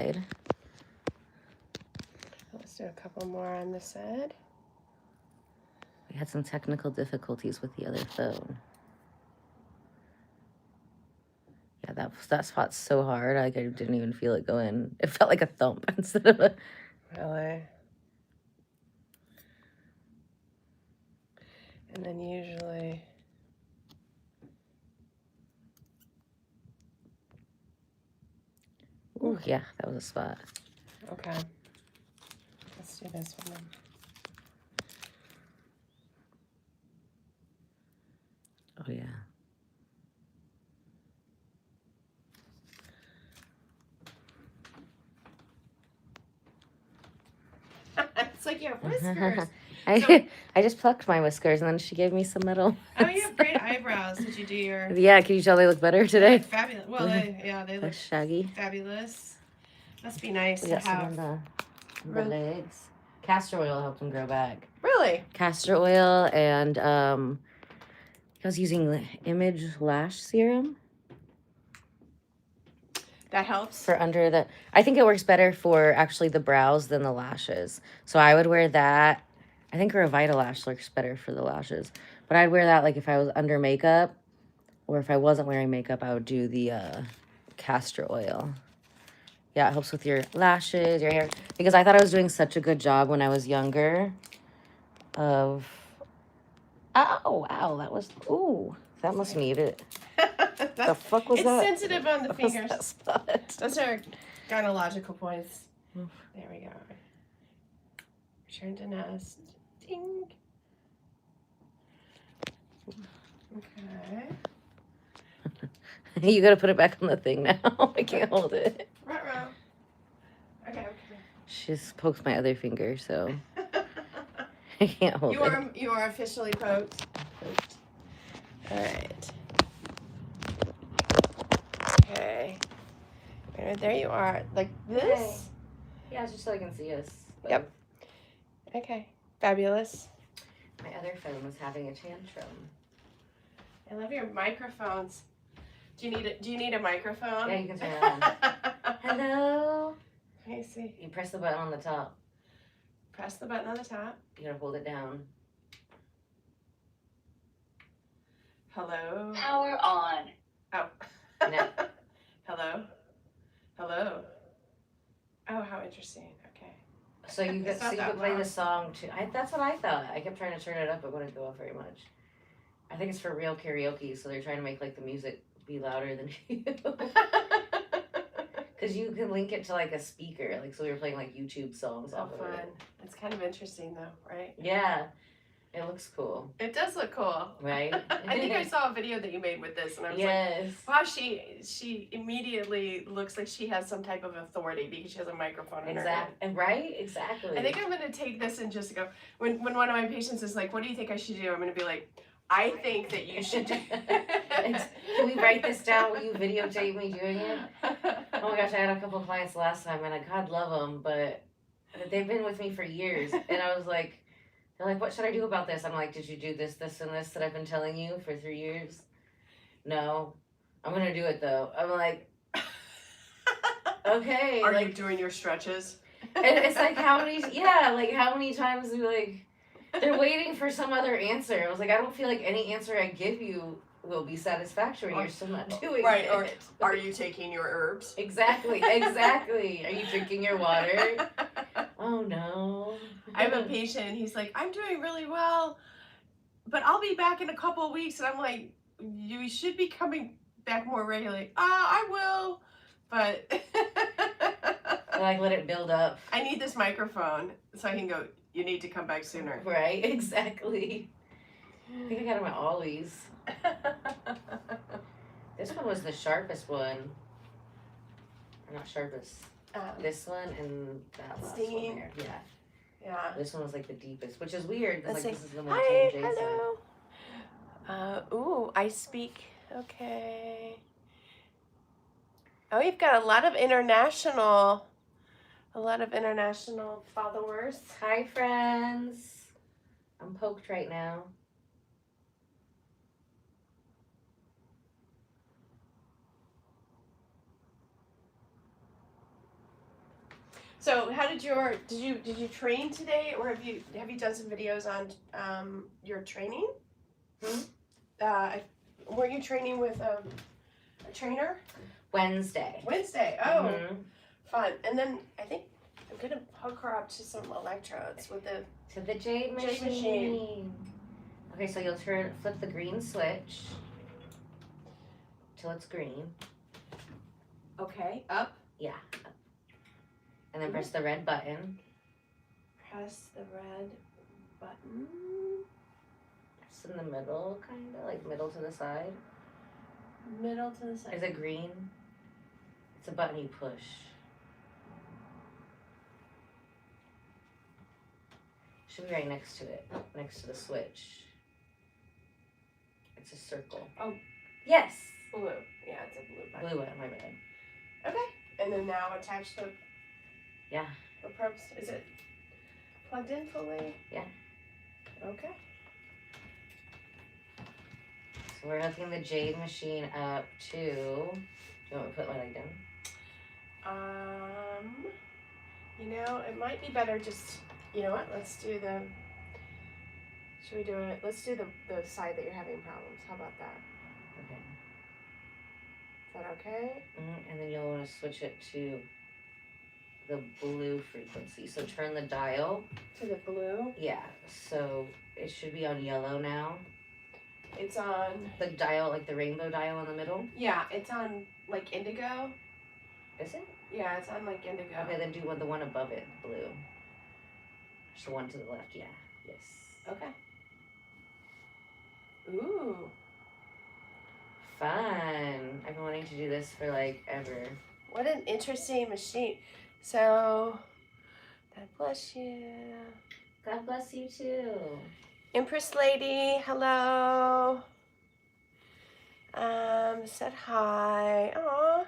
side. Let's do a couple more on this side. We had some technical difficulties with the other phone. Yeah, that spot's so hard. Like, I didn't even feel it go in. It felt like a thump instead of a... Really? And then usually... Ooh, yeah, that was a spot. Okay. Let's do this one then. Oh, yeah. It's like you have whiskers. I just plucked my whiskers, and then she gave me some metal. Oh, you have great eyebrows. Did you do your... Yeah, can you tell they look better today? Fabulous. Well, they look shaggy. Fabulous. Must be nice We to got some have. on the legs. Castor oil helped them grow back. Really? Castor oil, and I was using the Image Lash Serum. That helps? For under the... I think it works better for actually the brows than the lashes. So I would wear that. I think Revita Lash works better for the lashes. But I'd wear that like if I was under makeup. Or if I wasn't wearing makeup, I would do the castor oil. Yeah, it helps with your lashes, your hair. Because I thought I was doing such a good job when I was younger of... Oh, wow, that was... Ooh, that must need it. The fuck was that? It's sensitive on the fingers. That spot? Those are gynecological points. There we go. Return to nest. Ding. Okay. You gotta put it back on the thing now. I can't hold it. Right. Okay. She just pokes my other finger, so I can't hold it. You are officially poked. All right. Okay. There you are. Like this? Okay. Yeah, just so I can see us. But yep. Okay. Fabulous. My other phone was having a tantrum. I love your microphones. Do you need a microphone? Yeah, you can turn it on. Hello? Let me see. You press the button on the top. Press the button on the top. You gotta hold it down. Hello? Power on. Oh. No. Hello? Hello? Oh, how interesting. Okay. So you could play the song too. That's what I thought. I kept trying to turn it up, it wouldn't go up very much. I think it's for real karaoke, so they're trying to make like the music be louder than you. Because you can link it to like a speaker, like so we were playing like YouTube songs off of fun. it. It's kind of interesting though, right? Yeah, it looks cool. It does look cool, right? I think I saw a video that you made with this, and I was like, wow, she immediately looks like she has some type of authority because she has a microphone in her hand. Right? Exactly. I think I'm gonna take this and just go. When one of my patients is like, "What do you think I should do?" I'm gonna be like, I think that you should do. Can we write this down? Will you videotape me doing it? Oh my gosh, I had a couple of clients last time, and God love them, but they've been with me for years. And I was like, they're like, what should I do about this? I'm like, did you do this, this, and this that I've been telling you for 3 years? No. I'm going to do it, though. I'm like, okay. Are you doing your stretches? And it's like, how many times do like... They're waiting for some other answer. I was like, I don't feel like any answer I give you will be satisfactory. You're still not doing right, it. or are you taking your herbs? Exactly. Are you drinking your water? Oh, no. I have a patient, and he's like, I'm doing really well, but I'll be back in a couple of weeks. And I'm like, you should be coming back more regularly. I will, but... like, let it build up. I need this microphone so I can go... You need to come back sooner. Right, exactly. I think I got them at Ollie's. This one was the sharpest one. Or not sharpest. This one and that last one there. Yeah. Yeah. This one was like the deepest, which is weird. Let's like see. This is the one Hi, Jason. hello. Ooh, I speak. Okay. Oh, you've got a lot of international followers. Hi, friends. I'm poked right now. So how did you train today, or have you done some videos on your training? Weren't you training with a trainer? Wednesday. Oh, fun. And then I think I'm gonna hook her up to some electrodes with the Jade machine. Okay, so you'll flip the green switch till it's green. Okay, up. Yeah. And then press the red button. Press the red button. It's in the middle, kind of, like middle to the side. Middle to the side. Is it green? It's a button you push. Should be right next to it, next to the switch. It's a circle. Oh. Yes. Blue. Yeah, it's a blue button. Blue one, my bad. Okay. And then now attach the... Yeah. The probes. Is it plugged in fully? Yeah. Okay. So we're hooking the Jade machine up to... Do you want me to put my leg down? You know, it might be better just... You know what? Let's do the... Should we do it? Let's do the side that you're having problems. How about that? Okay. Is that okay? And then you'll want to switch it to the blue frequency. So turn the dial. To the blue? Yeah. So it should be on yellow now. It's on... The dial, like the rainbow dial in the middle? Yeah, it's on like indigo. Is it? Yeah, it's on like indigo. Okay, then do the one above it, blue. Just the one to the left, yeah. Yes. Okay. Ooh. Fun. I've been wanting to do this for like ever. What an interesting machine. So, God bless you. God bless you too. Empress Lady, hello. Said hi. Aw.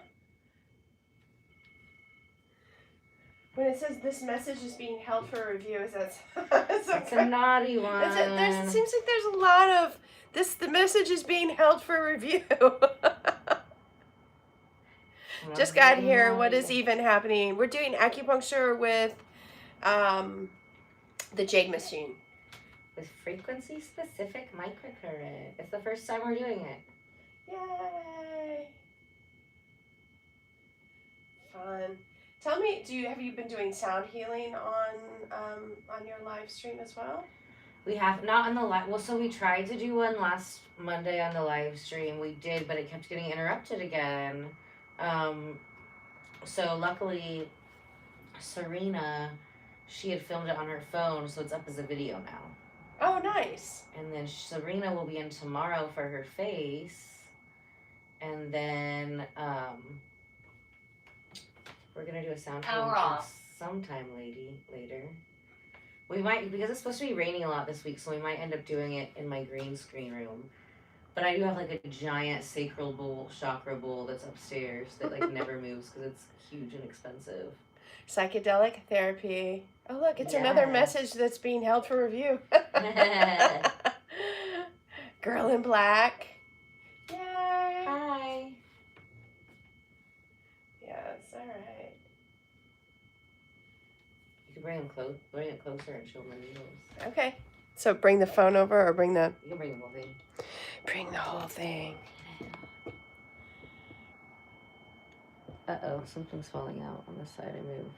When it says this message is being held for review, is that it's a naughty one? It seems like there's a lot of the message is being held for review. Just got here. What is even happening? We're doing acupuncture with the Jade machine. With frequency-specific microcurrent. It's the first time we're doing it. Yay! Fun. Tell me, have you been doing sound healing on your live stream as well? We have not on the live. Well, so we tried to do one last Monday on the live stream. We did, but it kept getting interrupted again. So luckily, Serena, she had filmed it on her phone, so it's up as a video now. Oh, nice. And then Serena will be in tomorrow for her face. And then we're going to do a sound healing sometime later. We might, because it's supposed to be raining a lot this week, so we might end up doing it in my green screen room. But I do have like a giant sacral bowl, chakra bowl that's upstairs that like never moves because it's huge and expensive. Psychedelic therapy. Oh, look, it's another message that's being held for review. Girl in black. Yay. Hi. Yes, all right. You can bring it closer and show them the needles. Okay. So bring the phone over or bring the... You can bring the whole thing. Bring the whole thing. Uh-oh, something's falling out on the side I moved.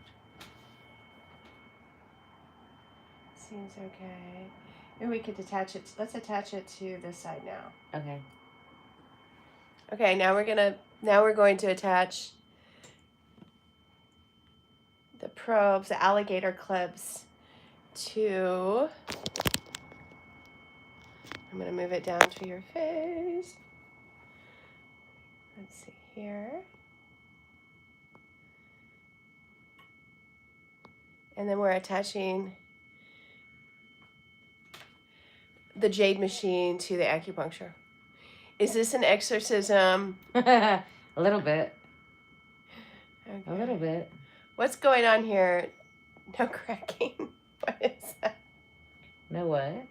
Seems okay. Maybe we could attach it. Let's attach it to this side now. Okay. Okay, now we're going to attach the probes, the alligator clips to... I'm going to move it down to your face. Let's see here. And then we're attaching the Jade machine to the acupuncture. Is this an exorcism? A little bit. Okay. A little bit. What's going on here? No cracking. What is that? No what?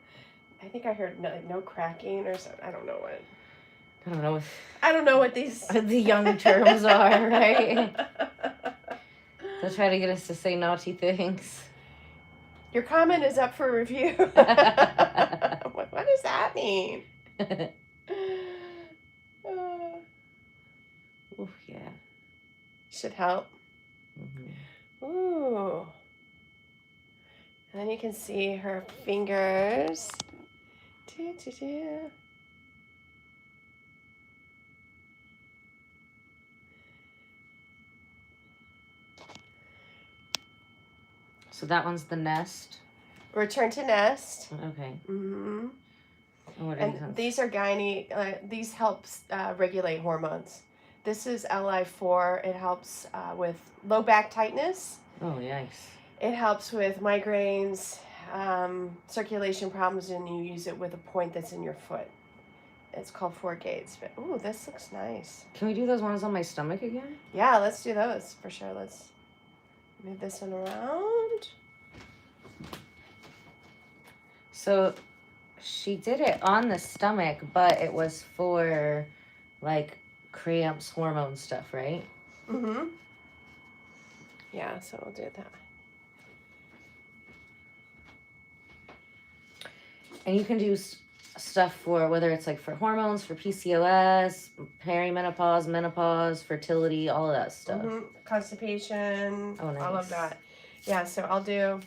I think I heard no cracking or something. I don't know what. I don't know what these the young terms are, right? They'll try to get us to say naughty things. Your comment is up for review. What does that mean? Ooh, yeah. Should help. Mm-hmm. Ooh. And then you can see her fingers. So that one's the nest. Return to nest. Okay. Mm-hmm. And these are these helps regulate hormones. This is LI4. It helps with low back tightness. Oh, nice. It helps with migraines, circulation problems, and you use it with a point that's in your foot. It's called 4 Gates. But, ooh, this looks nice. Can we do those ones on my stomach again? Yeah, let's do those for sure. Let's move this one around. So she did it on the stomach, but it was for like cramps, hormone stuff, right? Mm-hmm. Yeah, so we'll do that. And you can do stuff for whether it's like for hormones, for PCOS, perimenopause, menopause, fertility, all of that stuff. Mm-hmm. Constipation, Oh, nice. all of that. Yeah, so I'll do.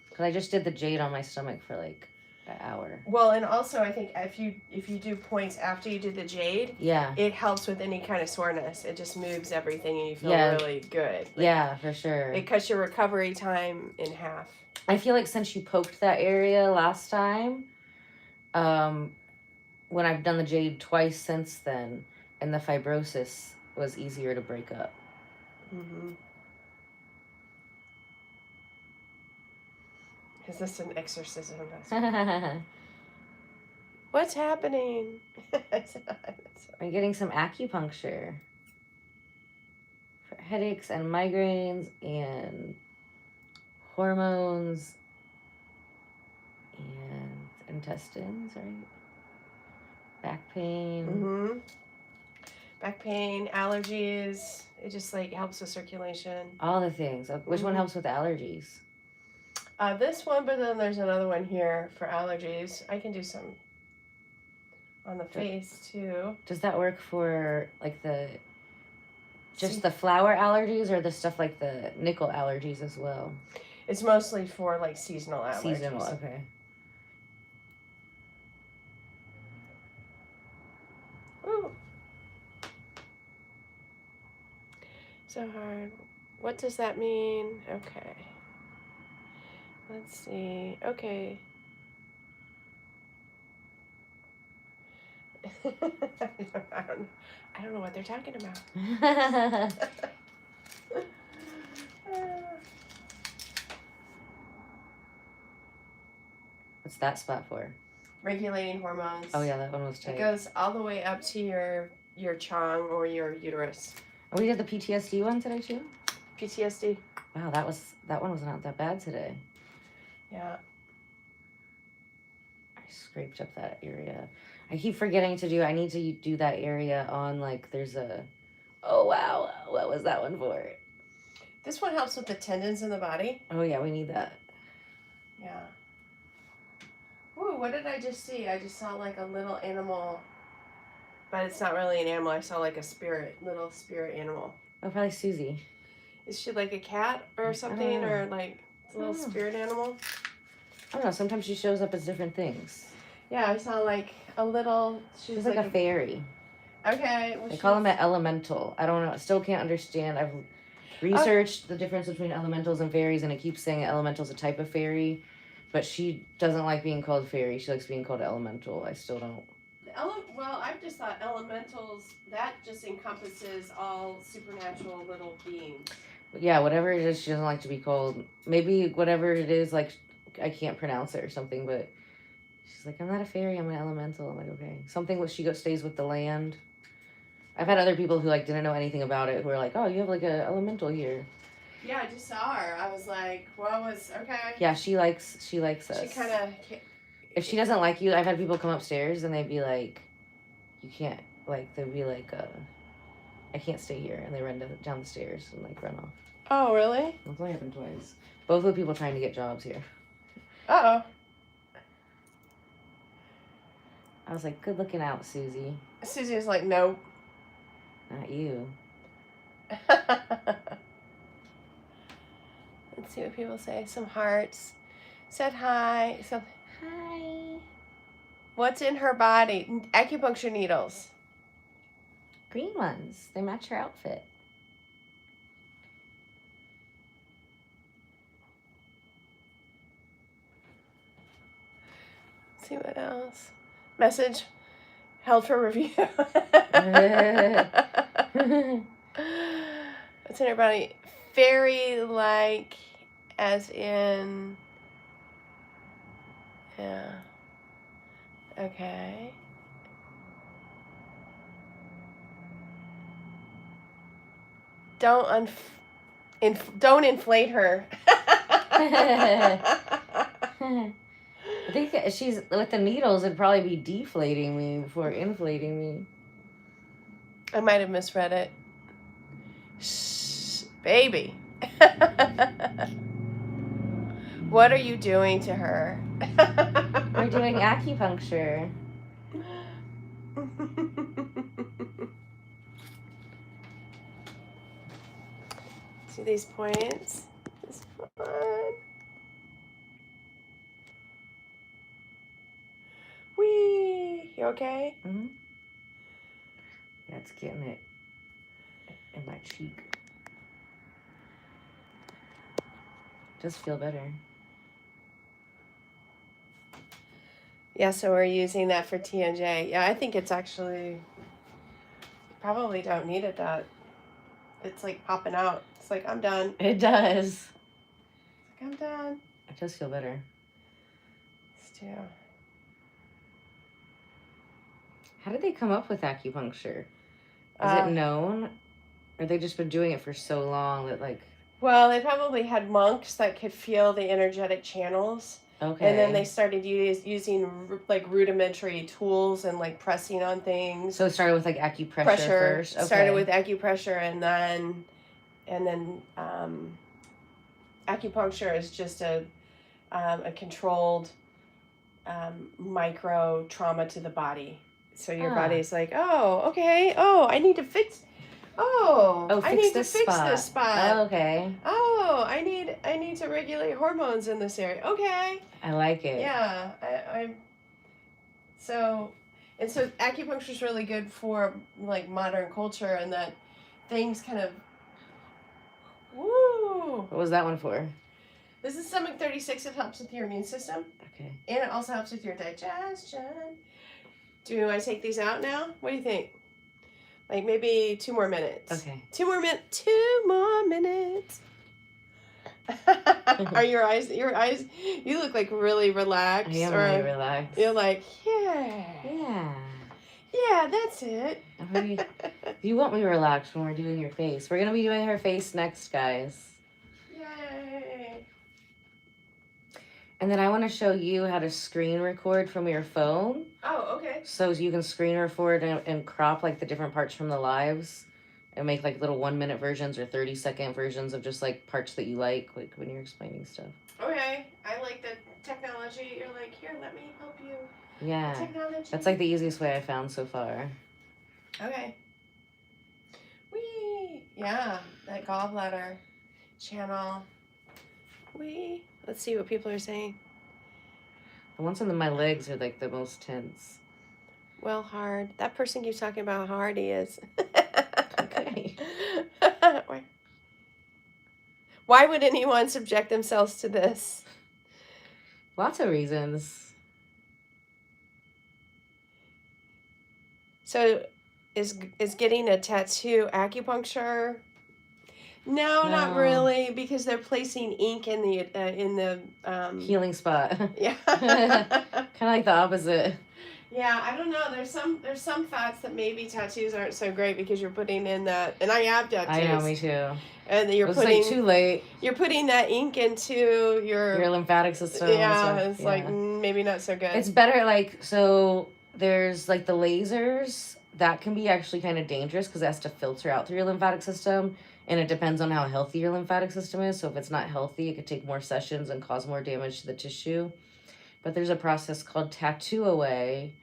Because I just did the Jade on my stomach for like an hour. Well, and also I think if you do points after you do the Jade, yeah, it helps with any kind of soreness. It just moves everything and you feel really good. Like, yeah, for sure. It cuts your recovery time in half. I feel like since you poked that area last time, when I've done the Jade twice since then, and the fibrosis was easier to break up. Mm-hmm. Is this an exorcism? What's happening? I'm getting some acupuncture for headaches and migraines and hormones and intestines, right? Back pain. Mm-hmm. Back pain, allergies. It just like helps with circulation. All the things. Which one helps with allergies? This one, but then there's another one here for allergies. I can do some on the face too. Does that work for like the flower allergies or the stuff like the nickel allergies as well? It's mostly for like seasonal allergies. Seasonal, okay. Ooh. So hard. What does that mean? Okay. Let's see. Okay. I don't know what they're talking about. What's that spot for? Regulating hormones. Oh yeah, that one was tight. It goes all the way up to your chong or your uterus. Oh, we did the PTSD one today too? PTSD. Wow, that one was not that bad today. Yeah. I scraped up that area. I keep forgetting I need to do that area on like there's a, oh wow, what was that one for? This one helps with the tendons in the body. Oh yeah, we need that. Yeah. Ooh, what did I just see? I just saw like a little animal, but it's not really an animal. I saw like a little spirit animal. Oh, probably Susie. Is she like a cat or something, or like a little spirit animal? I don't know. Sometimes she shows up as different things. Yeah, I saw like a little. She's like a fairy. Okay. Well, they call them an elemental. I don't know. I still can't understand. I've researched the difference between elementals and fairies, and it keeps saying elemental's a type of fairy, but she doesn't like being called fairy. She likes being called elemental. I still don't. Well, I've just thought elementals, that just encompasses all supernatural little beings. Yeah, whatever it is, she doesn't like to be called. Maybe whatever it is, like, I can't pronounce it or something, but she's like, I'm not a fairy, I'm an elemental. I'm like, okay. Something with stays with the land. I've had other people who, like, didn't know anything about it who are like, oh, you have, like, a elemental here. Yeah, I just saw her. I was like, okay. Yeah, she likes us. She kind of... If she doesn't like you, I've had people come upstairs and they'd be like, you can't, like, they'd be like, I can't stay here. And they run down the stairs and, like, run off. Oh, really? It's only happened twice. Both of the people trying to get jobs here. Uh-oh. I was like, good looking out, Susie. Susie was like, nope. Not you. Let's see what people say. Some hearts. Said hi. So, Hi. what's in her body? Acupuncture needles. Green ones. They match her outfit. Let's see what else. Message held for review. What's in her body? Fairy-like, as in... Yeah. Okay. Don't inflate her. I think she's with the needles. It'd probably be deflating me before inflating me. I might have misread it. Shh, baby. What are you doing to her? We're doing acupuncture. See these points? It's fun. Whee! You okay? Mm-hmm. Yeah, it's getting it in my cheek. Just feel better. Yeah, so we're using that for TNJ. Yeah, I think it's actually, you probably don't need it that. It's like popping out. It's like, I'm done. It does. It's like, I'm done. I just feel better. Still. How did they come up with acupuncture? Is it known? Or they just been doing it for so long that like... Well, they probably had monks that could feel the energetic channels. Okay. And then they started using like rudimentary tools and like pressing on things. So it started with like acupressure first? Okay. Started with acupressure and then acupuncture is just a controlled micro trauma to the body. So your body's like, oh, okay. Oh, I need to fix... I need to fix this spot. Oh, okay. Oh, I need to regulate hormones in this area. Okay. I like it. Yeah, so acupuncture is really good for like modern culture and that things kind of. Woo! What was that one for? This is stomach 36. It helps with your immune system. Okay. And it also helps with your digestion. Do I take these out now? What do you think? Like maybe 2 more minutes. Okay. 2 more minutes. Are your eyes, you look like really relaxed. I am really relaxed. You're like, yeah, that's it. You want me relaxed when we're doing your face. We're going to be doing her face next, guys. Yay. And then I want to show you how to screen record from your phone. Oh, okay. So you can screen record and crop like the different parts from the lives and make like little 1-minute versions or 30-second versions of just like parts that you like when you're explaining stuff. Okay. I like the technology. You're like, here, let me help you. Yeah. Technology. That's like the easiest way I found so far. Okay. Whee! Yeah, that gallbladder channel. Whee! Let's see what people are saying. The ones on my legs are like the most tense. Well, hard. That person keeps talking about how hard he is. Okay. Why would anyone subject themselves to this? Lots of reasons. So, is getting a tattoo acupuncture? No, not really, because they're placing ink in the healing spot. Yeah. Kind of like the opposite. Yeah, I don't know. There's some thoughts that maybe tattoos aren't so great because you're putting in that, and I have tattoos. I know, me too. And you're putting like too late. You're putting that ink into your lymphatic system. Yeah, it's like maybe not so good. It's better so there's like the lasers that can be actually kind of dangerous because it has to filter out through your lymphatic system. And it depends on how healthy your lymphatic system is. So if it's not healthy, it could take more sessions and cause more damage to the tissue. But there's a process called tattoo away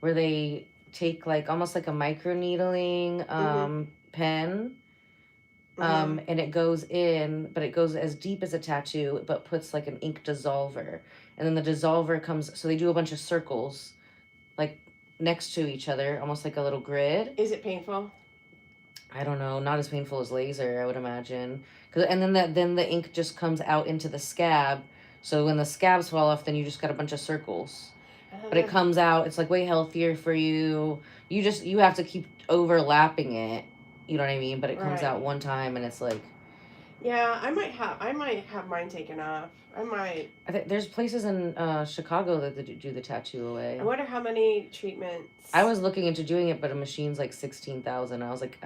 where they take like almost like a microneedling pen. And it goes in, but it goes as deep as a tattoo, but puts like an ink dissolver. And then the dissolver comes, so they do a bunch of circles like next to each other, almost like a little grid. Is it painful? I don't know, not as painful as laser, I would imagine. And then the ink just comes out into the scab. So when the scabs fall off, then you just got a bunch of circles. But it comes out, it's like way healthier for you. You have to keep overlapping it. You know what I mean? But it comes out one time and it's like. Yeah, I might have mine taken off. I think there's places in Chicago that do the tattoo away. I wonder how many treatments. I was looking into doing it, but a machine's like $16,000. I was like,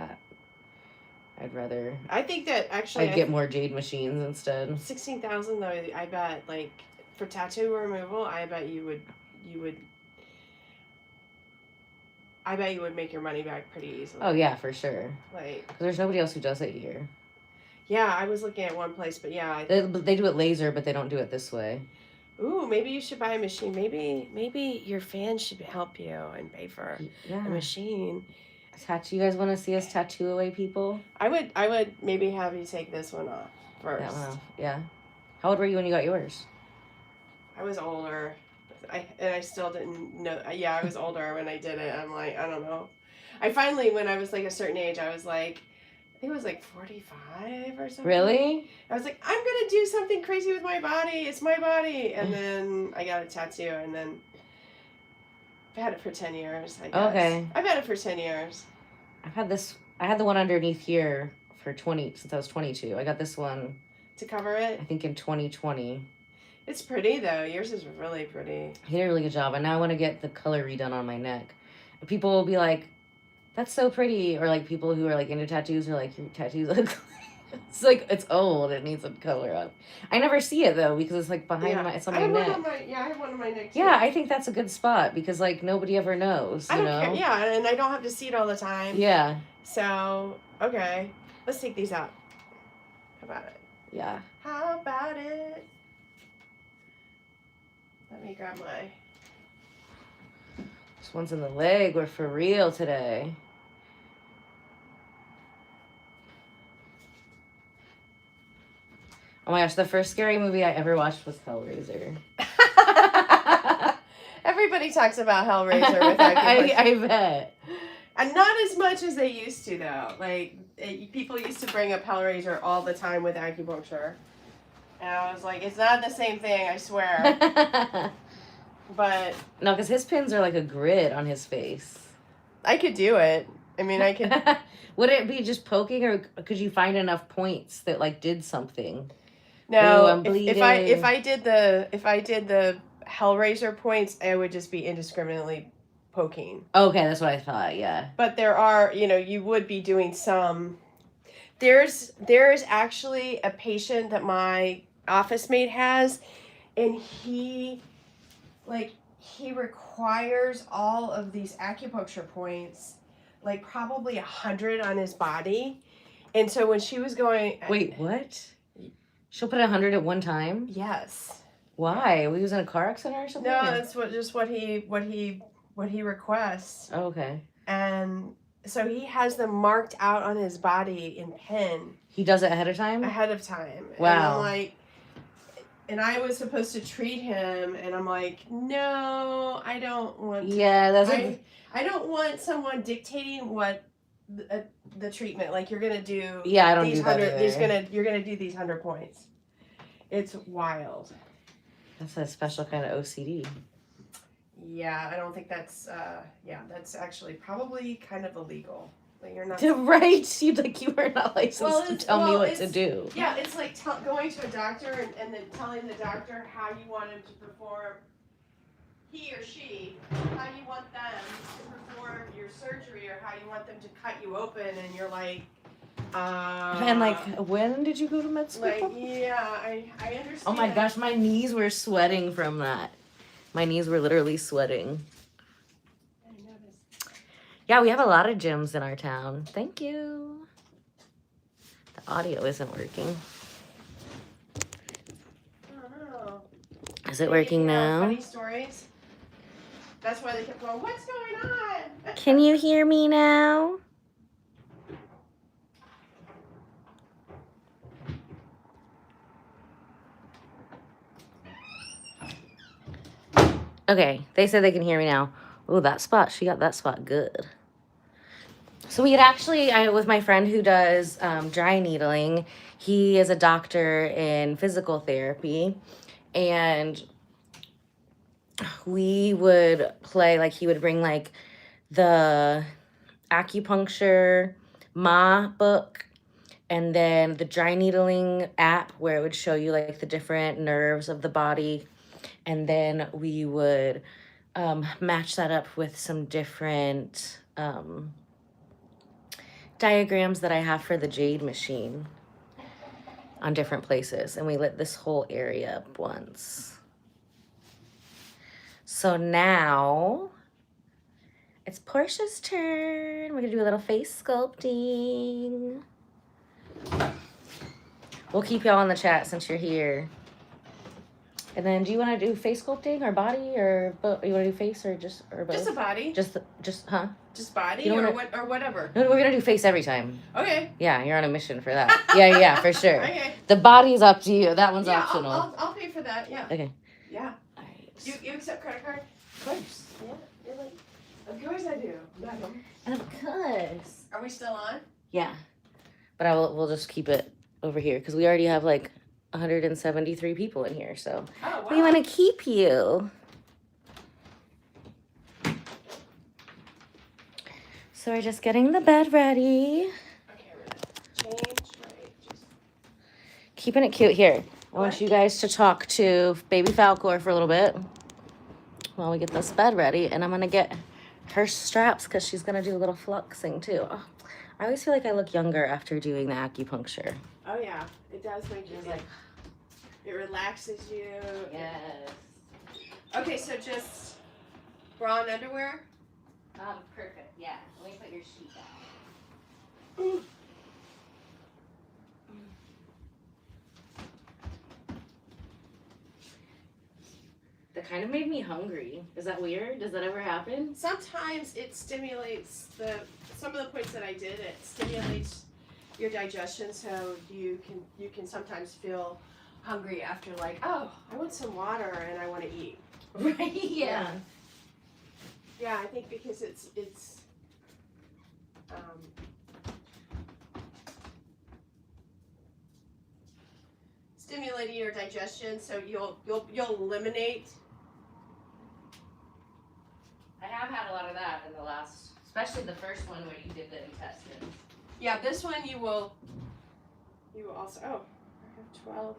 I'd rather. I think that actually I'd get more Jade machines instead. 16,000 though. I bet like for tattoo removal, I bet you would. I bet you would make your money back pretty easily. Oh yeah, for sure. Like, 'cause there's nobody else who does it here. Yeah, I was looking at one place, but yeah, they do it laser, but they don't do it this way. Ooh, maybe you should buy a machine. Maybe your fans should help you and pay for a machine. Tattoo. You guys want to see us tattoo away people? I would maybe have you take this one off first. That one off. Yeah. How old were you when you got yours? I was older. I still didn't know. Yeah, I was older when I did it. I'm like, I don't know. I finally, when I was like a certain age, I was like, I think it was like 45 or something. Really? I was like, I'm going to do something crazy with my body. It's my body. And then I got a tattoo, and then I've had it for 10 years, I guess. Okay. I've had it for 10 years. I had the one underneath here for since I was 22. I got this one. To cover it? I think in 2020. It's pretty, though. Yours is really pretty. He did a really good job. And now I want to get the color redone on my neck. People will be like, that's so pretty. Or like people who are like into tattoos are like, your tattoos ugly. It's like, it's old. It needs some color up. I never see it though, because it's like behind it's on my neck. I have one on my neck too. Yeah, I think that's a good spot because like nobody ever knows, you know? Care. Yeah, and I don't have to see it all the time. Yeah. So, okay. Let's take these out. How about it? Yeah. How about it? Let me grab my... This one's in the leg. We're for real today. Oh my gosh, the first scary movie I ever watched was Hellraiser. Everybody talks about Hellraiser with acupuncture. I bet. And not as much as they used to, though. Like, people used to bring up Hellraiser all the time with acupuncture. And I was like, it's not the same thing, I swear. But... No, because his pins are like a grid on his face. I could do it. I mean, I could... Would it be just poking, or could you find enough points that like did something? No, Ooh, I'm bleeding. if I did the Hellraiser points, I would just be indiscriminately poking. Okay, that's what I thought. Yeah. But there are, you would be doing some. There is actually a patient that my office mate has, and he requires all of these acupuncture points, like probably 100 on his body, and so when she was going. Wait, what? She'll put 100 at one time? Yes. Why? We was in a car accident or something? No, that's what he requests. Oh, okay. And so he has them marked out on his body in pen. He does it ahead of time? Ahead of time. Wow. And I'm like, and I was supposed to treat him, and I'm like, no, I don't want to. Yeah, that's I don't want someone dictating what the treatment, like you're gonna do. Yeah, I don't do that either. You're gonna do these 100 points. It's wild. That's a special kind of OCD. Yeah, I don't think that's that's actually probably kind of illegal. Like you're not right. You are not licensed to tell me what to do. Yeah, it's like going to a doctor and then telling the doctor how you want him to perform, he or she, how you want them to perform your surgery, or how you want them to cut you open, and you're like, and like, when did you go to med school? Like, yeah, I understand. Oh my gosh, my knees were sweating from that. My knees were literally sweating. I noticed. Yeah, we have a lot of gyms in our town. Thank you. The audio isn't working. I don't know. Is it working now? Funny stories. That's why they kept going, what's going on? Can you hear me now? Okay, they said they can hear me now. Oh, that spot, she got that spot good. So we had actually, with my friend who does dry needling, he is a doctor in physical therapy, and we would play, like he would bring like the acupuncture Ma book, and then the dry needling app where it would show you like the different nerves of the body. And then we would match that up with some different diagrams that I have for the Jade machine on different places. And we lit this whole area up once. So now it's Portia's turn. We're gonna do a little face sculpting. We'll keep y'all in the chat since you're here. And then, do you want to do face sculpting or body, or you want to do face or both? Just a body. Just body, you know or whatever. No, we're gonna do face every time. Okay. Yeah, you're on a mission for that. yeah, for sure. Okay. The body's up to you. That one's optional. I'll pay for that. Yeah. Okay. Yeah. All right. You accept credit card? Of course. Yeah. You're like, of course I do. Madam. And of course. Are we still on? Yeah. But we'll just keep it over here because we already have like 173 people in here, so oh, wow. We want to keep you. So we're just getting the bed ready. Okay, we're gonna change just keeping it cute here. I want you guys to talk to baby Falcor for a little bit while we get this bed ready, and I'm gonna get her straps because she's gonna do a little fluxing too. Oh, I always feel like I look younger after doing the acupuncture. Oh yeah, it does make you like, it relaxes you. Yes. Okay, so just bra and underwear? Perfect, yeah. Let me put your sheet down. Ooh. That kind of made me hungry. Is that weird? Does that ever happen? Sometimes it stimulates some of the points that I did, it stimulates your digestion, so you can sometimes feel hungry after, like, oh, I want some water and I want to eat. Right, yeah. Yeah, I think because it's stimulating your digestion, so you'll eliminate. I have had a lot of that in the last, especially the first one where you did the intestines. Yeah, this one you will also, oh, I have 12.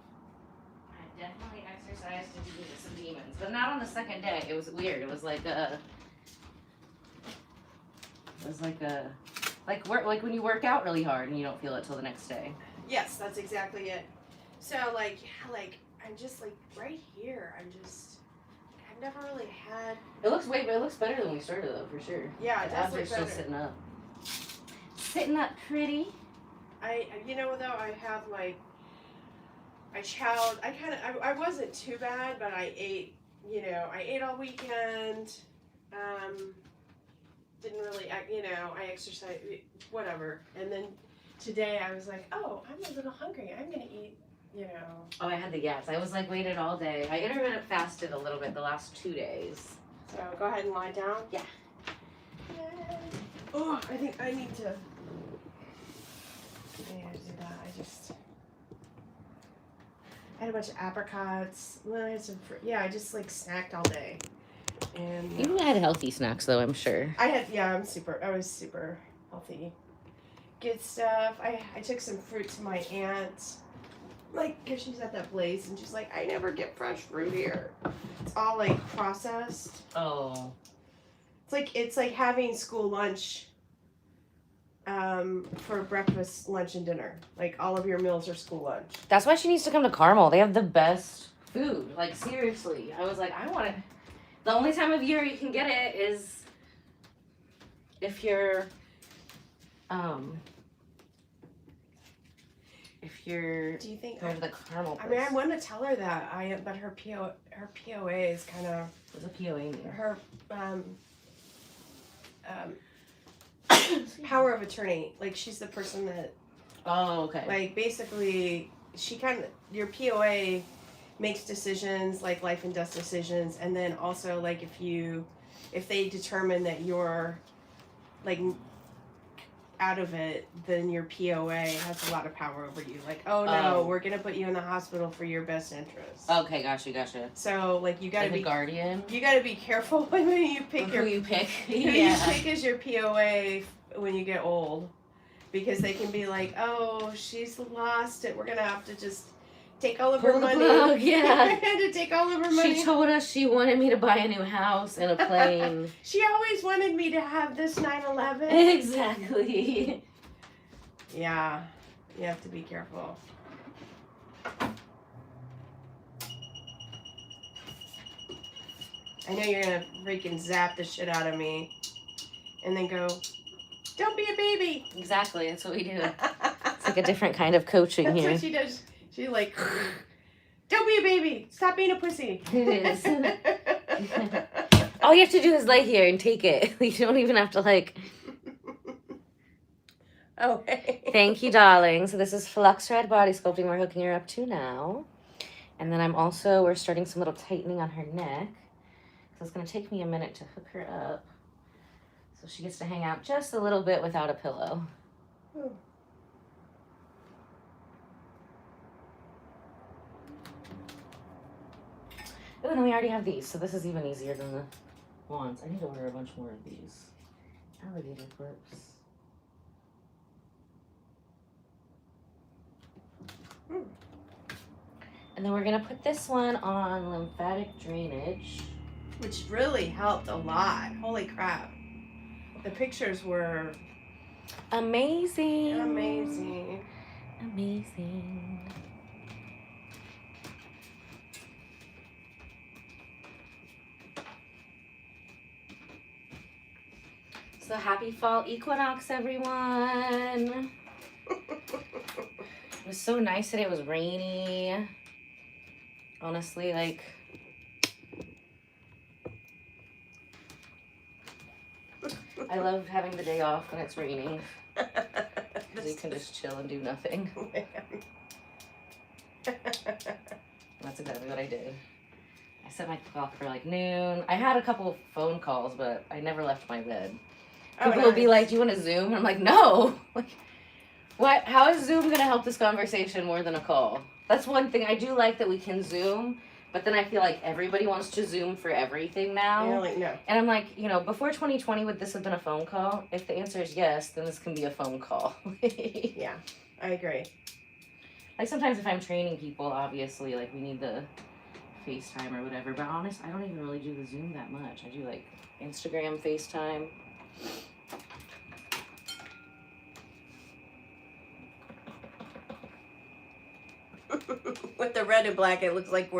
I definitely exercised to do some demons, but not on the second day. It was weird. It was like like when you work out really hard and you don't feel it till the next day. Yes, that's exactly it. So like I'm just like right here. I've never really had. It looks better than when we started though, for sure. Yeah, it does look better. Still sitting up. Sitting up pretty. Though I have like, I wasn't too bad, but I ate all weekend. Didn't really, I exercised, whatever. And then today I was like, oh, I'm a little hungry. I'm going to eat, Oh, I had the gas. I was like waited all day. I intermittent fasted a little bit the last 2 days. So go ahead and lie down. Yeah. Yay. Oh, I think I need to do that. I had a bunch of apricots. Then I had some fruit. Yeah, I just like snacked all day. And You had healthy snacks though, I'm sure. I was super healthy. Good stuff. I took some fruit to my aunt. Like, cause she's at that place and she's like, I never get fresh fruit here. It's all like processed. Oh. It's like having school lunch for breakfast, lunch, and dinner. Like all of your meals are school lunch. That's why she needs to come to Carmel. They have the best food. Like seriously. I was like, I want to. The only time of year you can get it is if you're if you're Do you think? going to the Carmel place. I mean, I want to tell her that. But her POA is kind of. What's a POA mean? Her power of attorney. Like, she's the person that. Oh, okay. Like, basically, your POA makes decisions, like life and death decisions, and then also, like, if they determine that you're, like, out of it, then your POA has a lot of power over you. Like, oh no, we're gonna put you in the hospital for your best interest. Okay, gotcha. So, like, you gotta like be a guardian. You gotta be careful when you pick who you pick. who you pick as your POA when you get old, because they can be like, oh, she's lost it. We're gonna have to just take all of her money. Yeah. To take all of her money. She told us she wanted me to buy a new house and a plane. She always wanted me to have this 911. Exactly. Yeah, you have to be careful. I know you're gonna freaking zap the shit out of me and then go, don't be a baby. Exactly, that's what we do. It's like a different kind of coaching That's here. what she does. She's like, don't be a baby. Stop being a pussy. It is. All you have to do is lay here and take it. You don't even have to, like... Oh, hey. Thank you, darling. So this is Flux Red body sculpting we're hooking her up to now. And then we're starting some little tightening on her neck. So it's going to take me a minute to hook her up. So she gets to hang out just a little bit without a pillow. Ooh. Oh, and then we already have these, so this is even easier than the wands. I need to order a bunch more of these. Alligator clips. And then we're gonna put this one on lymphatic drainage. Which really helped a lot. Holy crap. The pictures were amazing. Amazing. Amazing. So happy fall equinox, everyone. It was so nice that it was rainy. Honestly, like, I love having the day off when it's raining. Because you can just chill and do nothing. That's exactly what I did. I set my clock for like noon. I had a couple phone calls, but I never left my bed. People will be like, do you want to Zoom? And I'm like, no. Like, what? How is Zoom going to help this conversation more than a call? That's one thing. I do like that we can Zoom, but then I feel like everybody wants to Zoom for everything now. You're like, no. And I'm like, before 2020, would this have been a phone call? If the answer is yes, then this can be a phone call. Yeah, I agree. Like, sometimes if I'm training people, obviously, like, we need the FaceTime or whatever. But honestly, I don't even really do the Zoom that much. I do, like, Instagram, FaceTime. With the red and black, it looks like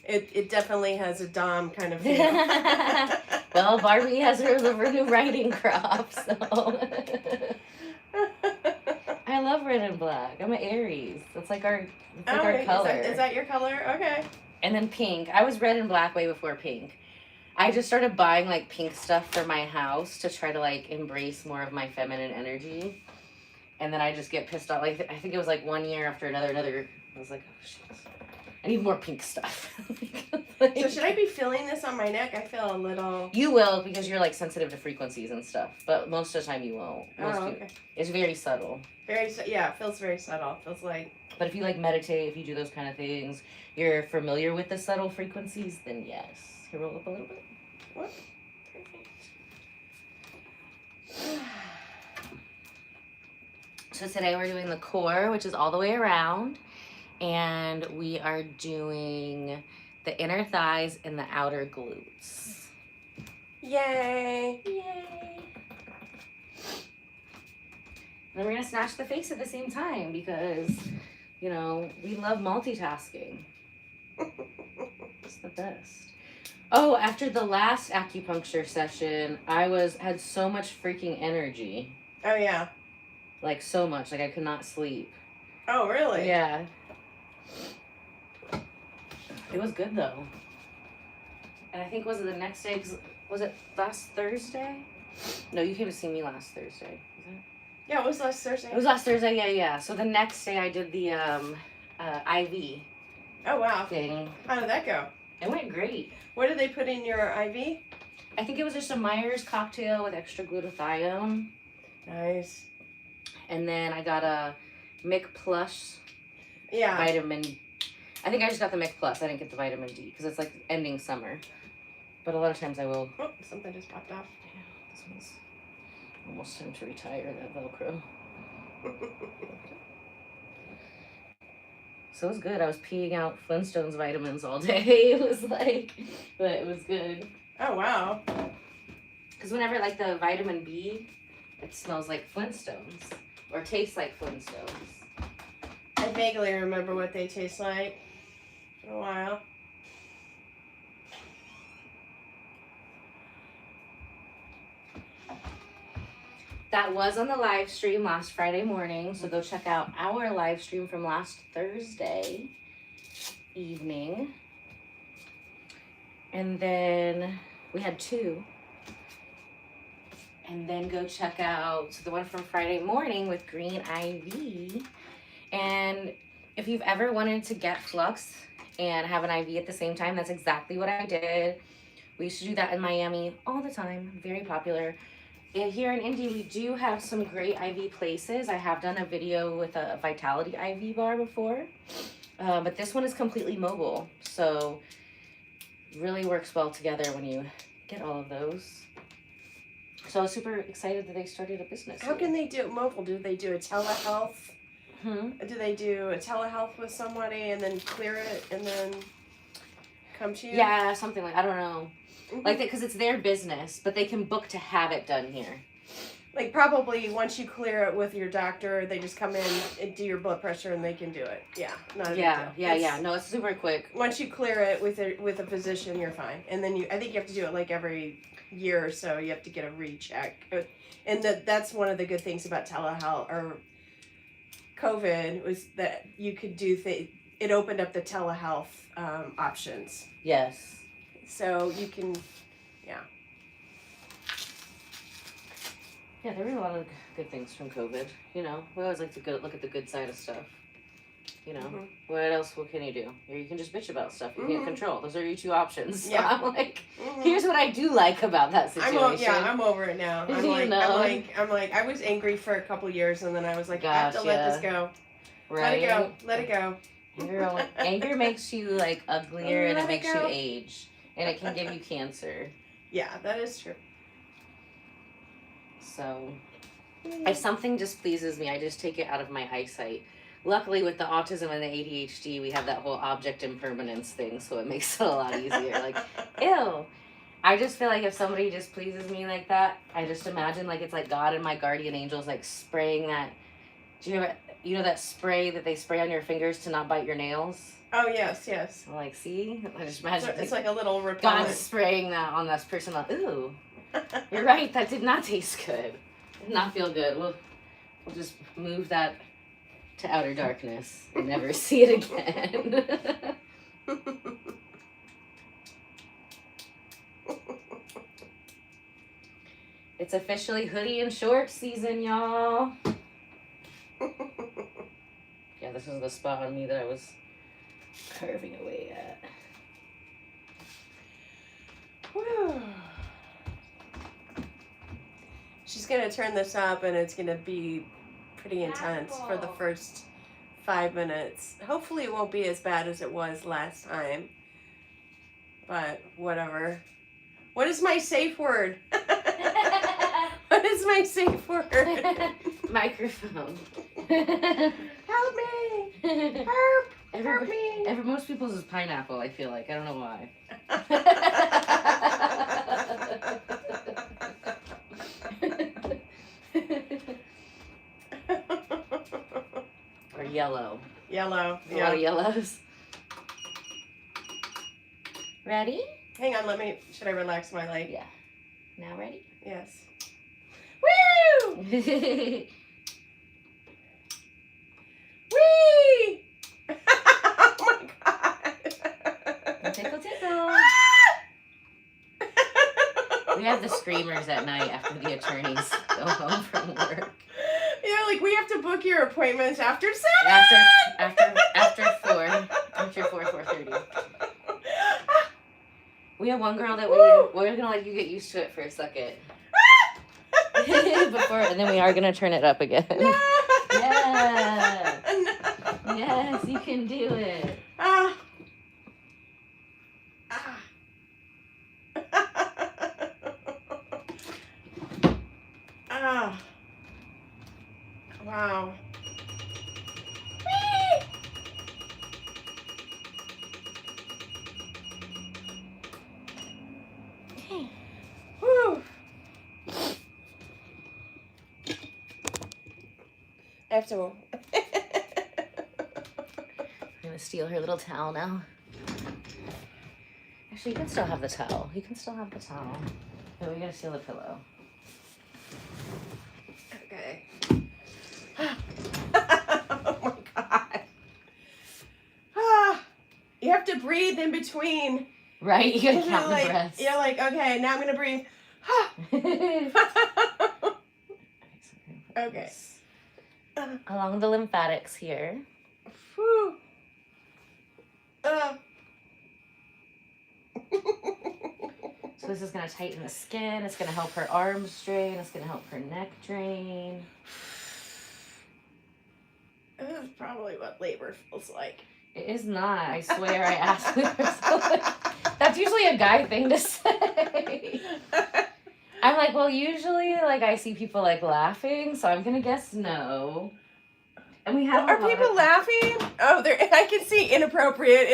it definitely has a Dom kind of feel. Well, Barbie has her new riding crop, so. I love red and black. I'm an Aries. It's like our color. Is that your color? Okay. And then pink. I was red and black way before pink. I just started buying, like, pink stuff for my house to try to, like, embrace more of my feminine energy. And then I just get pissed off. Like, I think it was, like, 1 year after another. I was like, oh, shit. I need more pink stuff. Like, so should I be feeling this on my neck? I feel a little... You will, because you're, like, sensitive to frequencies and stuff. But most of the time you won't. Okay. It's very subtle. Yeah, it feels very subtle. It feels like... But if you, like, meditate, if you do those kind of things, you're familiar with the subtle frequencies, then yes. Here, roll up a little bit. What? Perfect. So today we're doing the core, which is all the way around. And we are doing the inner thighs and the outer glutes. Yay! Yay! Then we're going to snatch the face at the same time because, we love multitasking. It's the best. Oh, after the last acupuncture session, I had so much freaking energy. Oh, yeah. Like, so much. Like, I could not sleep. Oh, really? Yeah. It was good though. And I think was it the next day? Was it last Thursday? No, you came to see me last Thursday. Was it? Yeah, it was last Thursday. It was last Thursday. Yeah. So the next day I did the IV Oh, wow. thing. How did that go? It went great. What did they put in your IV? I think it was just a Myers cocktail with extra glutathione. Nice. And then I got a Mic Plus Yeah. vitamin. I think I just got the Mic Plus. I didn't get the vitamin D because it's like ending summer. But a lot of times I will. Oh, something just popped off. Yeah, this one's almost time to retire, that Velcro. So it was good. I was peeing out Flintstones vitamins all day. It was like, but it was good. Oh, wow. Because whenever like the vitamin B, it smells like Flintstones or tastes like Flintstones. I vaguely remember what they taste like for a while. That was on the live stream last Friday morning, so go check out our live stream from last Thursday evening. And then we had 2. And then go check out the one from Friday morning with Green IV. And if you've ever wanted to get Flux and have an IV at the same time, that's exactly what I did. We used to do that in Miami all the time, very popular. And here in Indy, we do have some great IV places. I have done a video with a Vitality IV bar before, but this one is completely mobile. So really works well together when you get all of those. So I was super excited that they started a business. How can they do it mobile? Do they do a telehealth? Do they do a telehealth with somebody and then clear it and then come to you? Yeah, something like, I don't know. Like that, because it's their business, but they can book to have it done here. Like probably once you clear it with your doctor, they just come in and do your blood pressure and they can do it. Yeah, not a big deal. Yeah. No, it's super quick. Once you clear it with a physician, you're fine. And then I think you have to do it like every year or so. You have to get a recheck. And that's one of the good things about telehealth or COVID was that you could do it opened up the telehealth options. Yes. So you can, yeah. Yeah, there were a lot of good things from COVID. You know, we always like to look at the good side of stuff. You know, what else? What can you do? Or you can just bitch about stuff you can't control. Those are your 2 options. So Yeah. I'm like, here's what I do like about that situation. I'm over it now. I'm like, I was angry for a couple years and then I was like, I have to let this go. Right. Let it go. Anger makes you like uglier and it makes you age. And it can give you cancer. Yeah, that is true. So, if something displeases me, I just take it out of my eyesight. Luckily, with the autism and the ADHD, we have that whole object impermanence thing, so it makes it a lot easier. Like, ew. I just feel like if somebody displeases me like that, I just imagine like it's like God and my guardian angels like spraying that. Do you know that spray that they spray on your fingers to not bite your nails? Oh, yes. I'm like, see? I just imagine it's like a little repellent. God spraying that on this person. Like, ooh, you're right. That did not taste good. Did not feel good. We'll just move that to outer darkness and never see it again. It's officially hoodie and shorts season, y'all. Yeah, this is the spot on me that I was carving away at. Whew. She's going to turn this up and it's going to be pretty intense for the first 5 minutes. Hopefully it won't be as bad as it was last time. But whatever. What is my safe word? What is my safe word? Microphone. Help me! Help me! Most people's is pineapple, I feel like. I don't know why. Or yellow. Yellow. A lot of yellows. Ready? Hang on, should I relax my leg? Yeah. Now ready? Yes. Woo! Whee! Oh my God. Tickle, tickle. We have the screamers at night after the attorneys go home from work. Yeah, like we have to book your appointments after 7. After 4:30. We have one girl that we're gonna let you get used to it for a second. And then we are gonna turn it up again. No. Yeah. No. Yes, you can do it. Ah. Ah. Wow. Okay. Whew. I have to. I'm gonna steal her little towel now. Actually, you can still have the towel. Oh, we gotta steal the pillow. Okay. Oh my God. Ah. You have to breathe in between. Right? You gotta count the like, breaths. You're like, okay, now I'm gonna breathe. Okay. Along the lymphatics here. Whew. So this is going to tighten the skin. It's going to help her arms drain. It's going to help her neck drain. This is probably what labor feels like. It is not. I swear I asked her. That's usually a guy thing to say. I'm like, well, usually, like, I see people, like, laughing, so I'm going to guess no. And we have Are people laughing? Oh, I can see inappropriate.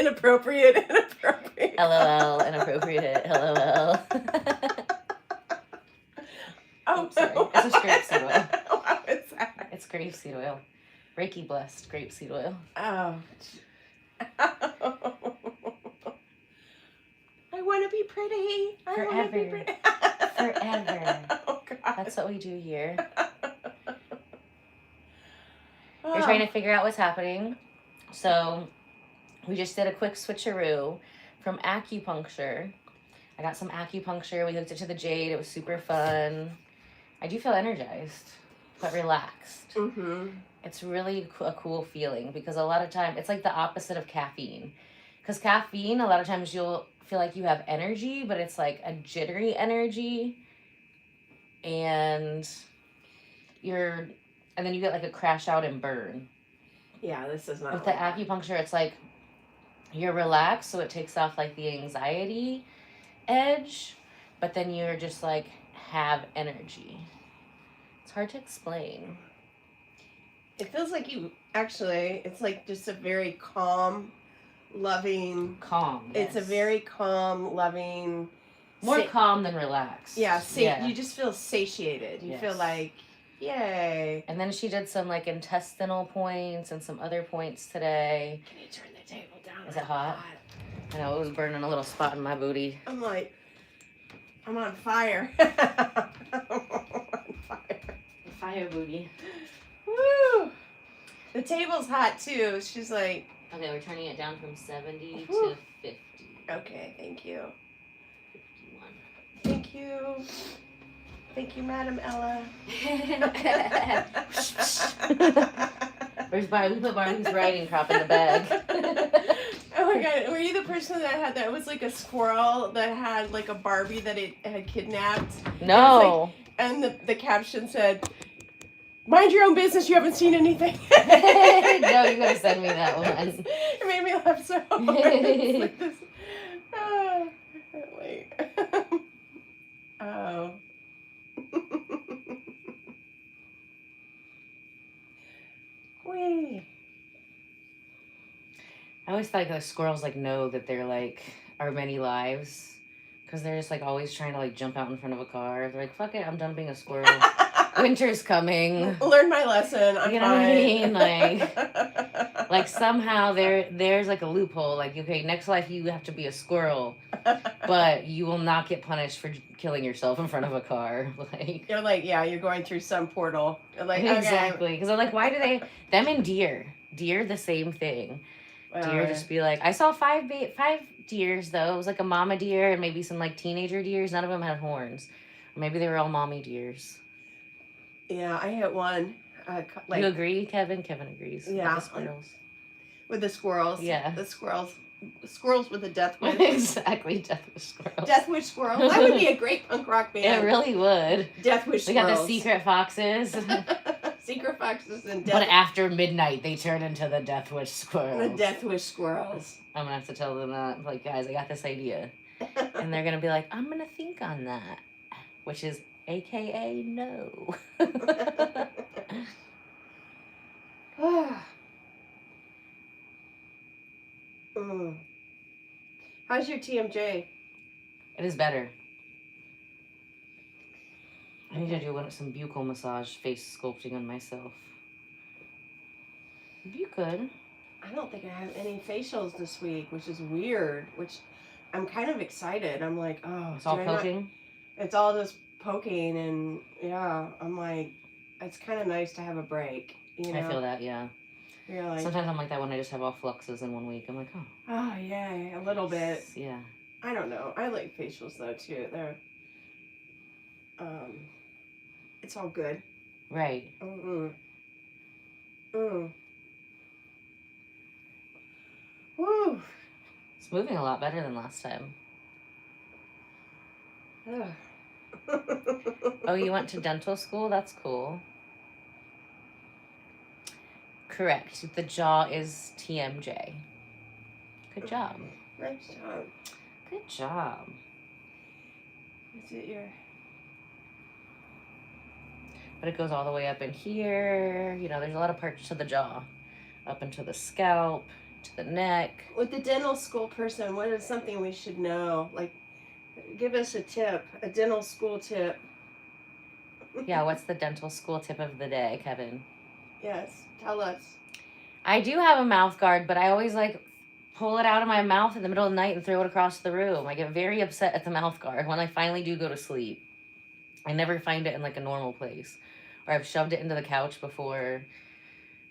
LOL, inappropriate, LOL. Oh, sorry. It's a grapeseed oil. What is that? It's grapeseed oil. Reiki blessed grapeseed oil. Oh. I want to be pretty. Forever. Forever. Oh, God. That's what we do here. We're trying to figure out what's happening. So we just did a quick switcheroo from acupuncture. I got some acupuncture. We hooked it to the Jade. It was super fun. I do feel energized, but relaxed. Mm-hmm. It's really a cool feeling because a lot of time it's like the opposite of caffeine. Because caffeine, a lot of times you'll feel like you have energy, but it's like a jittery energy. And then you get like a crash out and burn. Yeah, this is not. With the acupuncture, it's like you're relaxed, so it takes off like the anxiety edge, but then you're just like have energy. It's hard to explain. It feels like it's like just a very calm, loving. Calm. Yes. It's a very calm, loving. More calm than relaxed. Yeah, you just feel satiated. You feel like, yay. And then she did some like intestinal points and some other points today. Can you turn the table down? Is it hot? I know, it was burning a little spot in my booty. I'm on fire. I'm on fire. Fire booty. Woo! The table's hot too. She's like... Okay, we're turning it down from 70 to 50. Okay, thank you. 51. Thank you. Thank you, Madam Ella. Where's Barley? We put Barley's riding crop in the bag. Oh my God, were you the person that was like a squirrel that had like a Barbie that it had kidnapped? No. And the caption said, "Mind your own business, you haven't seen anything." No, you gotta send me that one. It made me laugh so hard. It's like this. Oh, wait. Oh. Wait. I always thought like squirrels like know that they're like our many lives, because they're just like always trying to like jump out in front of a car. They're like, fuck it, I'm done being a squirrel. Winter's coming. Learn my lesson. I'm you know fine. what I mean? Like somehow there's like a loophole. Like, okay, next life you have to be a squirrel, but you will not get punished for killing yourself in front of a car. Like you're you're going through some portal. Like exactly, because I'm like, why do them and deer Deer, the same thing. Well, Deer just be like, I saw five deers though. It was like a mama deer and maybe some like teenager deers. None of them had horns. Or maybe they were all mommy deers. Yeah, I hit one. Like, You agree, Kevin? Kevin agrees. Yeah. With the squirrels. With the squirrels. Yeah. The squirrels. Squirrels with the death wish. Exactly, Death Wish Squirrels. Death Wish Squirrels. That would be a great punk rock band. It really would. Death Wish We Squirrels. got the secret foxes. Secret foxes and But after midnight, they turn into the Death Wish Squirrels. The Death Wish Squirrels. I'm gonna have to tell them that. Like, guys, I got this idea. And they're gonna be like, I'm gonna think on that. Which is AKA no. How's your TMJ? It is better. I need to do some buccal massage face sculpting on myself. You could. I don't think I have any facials this week, which is weird. Which I'm kind of excited. I'm like, oh, It's all poking. It's all just poking, and yeah, I'm like, it's kind of nice to have a break. You know? I feel that, yeah. You're like, sometimes I'm like that when I just have all fluxes in 1 week. I'm like, oh. Oh yeah, a little bit. Yeah. I don't know. I like facials though too. They're, it's all good. Right. Woo. It's moving a lot better than last time. Oh, you went to dental school? That's cool. Correct. The jaw is TMJ. Good job. Nice job. Good job. Is it your... But it goes all the way up in here. You know, there's a lot of parts to the jaw. Up into the scalp, to the neck. With the dental school person, what is something we should know? Like, give us a tip, a dental school tip. Yeah, what's the dental school tip of the day, Kevin? Yes, tell us. I do have a mouth guard, but I always like pull it out of my mouth in the middle of the night and throw it across the room. I get very upset at the mouth guard when I finally do go to sleep. I never find it in like a normal place. Or I've shoved it into the couch before.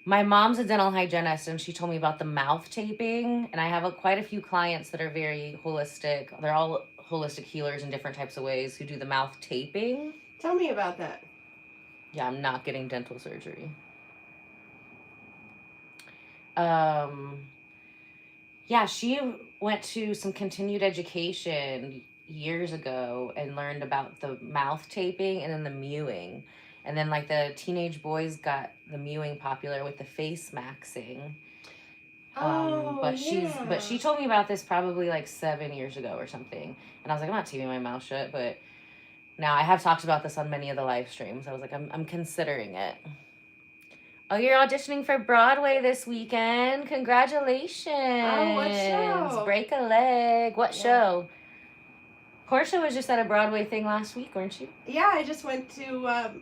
My mom's a dental hygienist and she told me about the mouth taping. And I have quite a few clients that are very holistic. They're all holistic healers in different types of ways who do the mouth taping. Tell me about that. Yeah, I'm not getting dental surgery. Yeah, she went to some continued education years ago and learned about the mouth taping and then the mewing. And then like the teenage boys got the mewing popular with the face maxing. But she told me about this probably like 7 years ago or something. And I was like, I'm not taping my mouth shut, but now I have talked about this on many of the live streams. I was like, I'm considering it. Oh, you're auditioning for Broadway this weekend. Congratulations. Oh, what show? Break a leg. What show? Portia was just at a Broadway thing last week, weren't you? Yeah, I just went to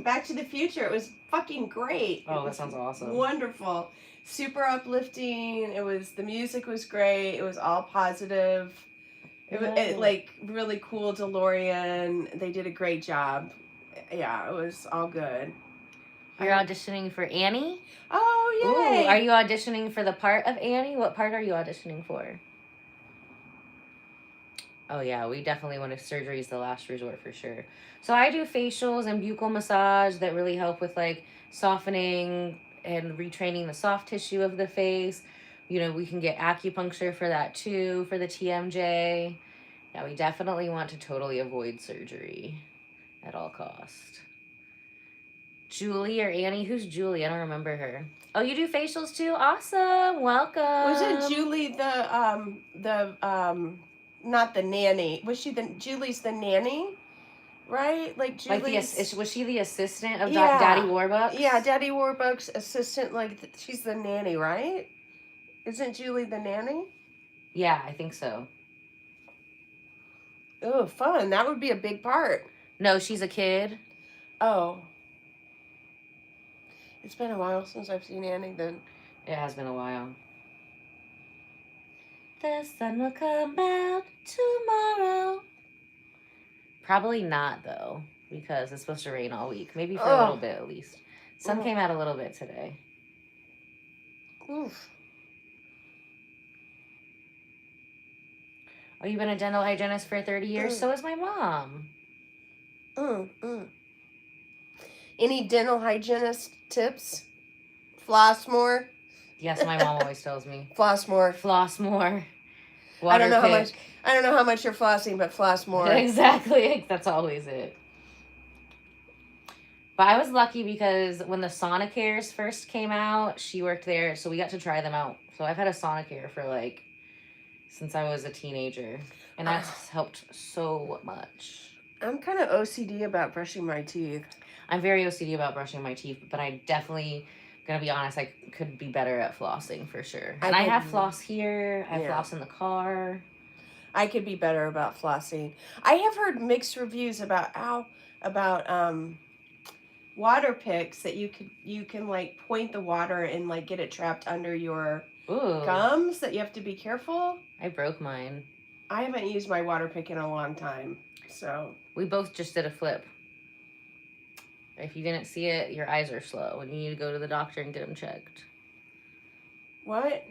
Back to the Future. It was fucking great. Oh, that sounds awesome. Wonderful. Super uplifting. The music was great. It was all positive. It was like really cool DeLorean. They did a great job. Yeah, it was all good. You're auditioning for Annie? Oh, yay. Ooh, are you auditioning for the part of Annie? What part are you auditioning for? Oh, yeah, we definitely want surgery is the last resort for sure. So I do facials and buccal massage that really help with like softening and retraining the soft tissue of the face. You know, we can get acupuncture for that too, for the TMJ. Yeah, we definitely want to totally avoid surgery at all costs. Julie or Annie? Who's Julie? I don't remember her. Oh, you do facials too? Awesome. Welcome. Was it Julie not the nanny? Was she Julie's the nanny? Right? Like Julie's... was she the assistant of Daddy Warbucks? Yeah, Daddy Warbucks' assistant, she's the nanny, right? Isn't Julie the nanny? Yeah, I think so. Oh, fun. That would be a big part. No, she's a kid. Oh. It's been a while since I've seen Annie then. It has been a while. The sun will come out tomorrow. Probably not, though, because it's supposed to rain all week. Maybe for a little bit, at least. Sun came out a little bit today. Oof. Oh, you've been a dental hygienist for 30 years? Mm. So is my mom. Any dental hygienist tips? Floss more. Yes, my mom always tells me. Floss more. Floss more. I don't know Water pick. I don't know how much you're flossing, but floss more. Exactly. That's always it. But I was lucky because when the Sonicares first came out, she worked there, so we got to try them out. So I've had a Sonicare for like since I was a teenager, and that's helped so much. I'm kind of OCD about brushing my teeth. I'm very OCD about brushing my teeth, but I definitely, gonna be honest, I could be better at flossing for sure. And I have floss here. I floss in the car. I could be better about flossing. I have heard mixed reviews about water picks that you can like point the water and like get it trapped under your gums, that you have to be careful. I broke mine. I haven't used my water pick in a long time, so. We both just did a flip. If you didn't see it, your eyes are slow and you need to go to the doctor and get them checked. What?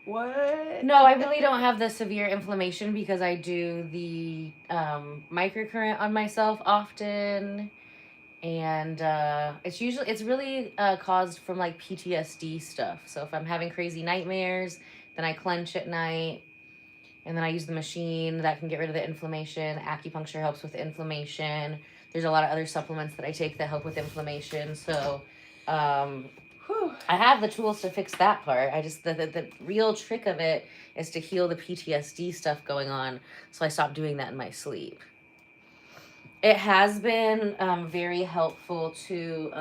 What? No, I really don't have the severe inflammation because I do the microcurrent on myself often. And it's really caused from like PTSD stuff. So if I'm having crazy nightmares, then I clench at night. And then I use the machine that can get rid of the inflammation. Acupuncture helps with inflammation. There's a lot of other supplements that I take that help with inflammation. So I have the tools to fix that part. I just, the real trick of it is to heal the PTSD stuff going on. So I stopped doing that in my sleep. It has been very helpful to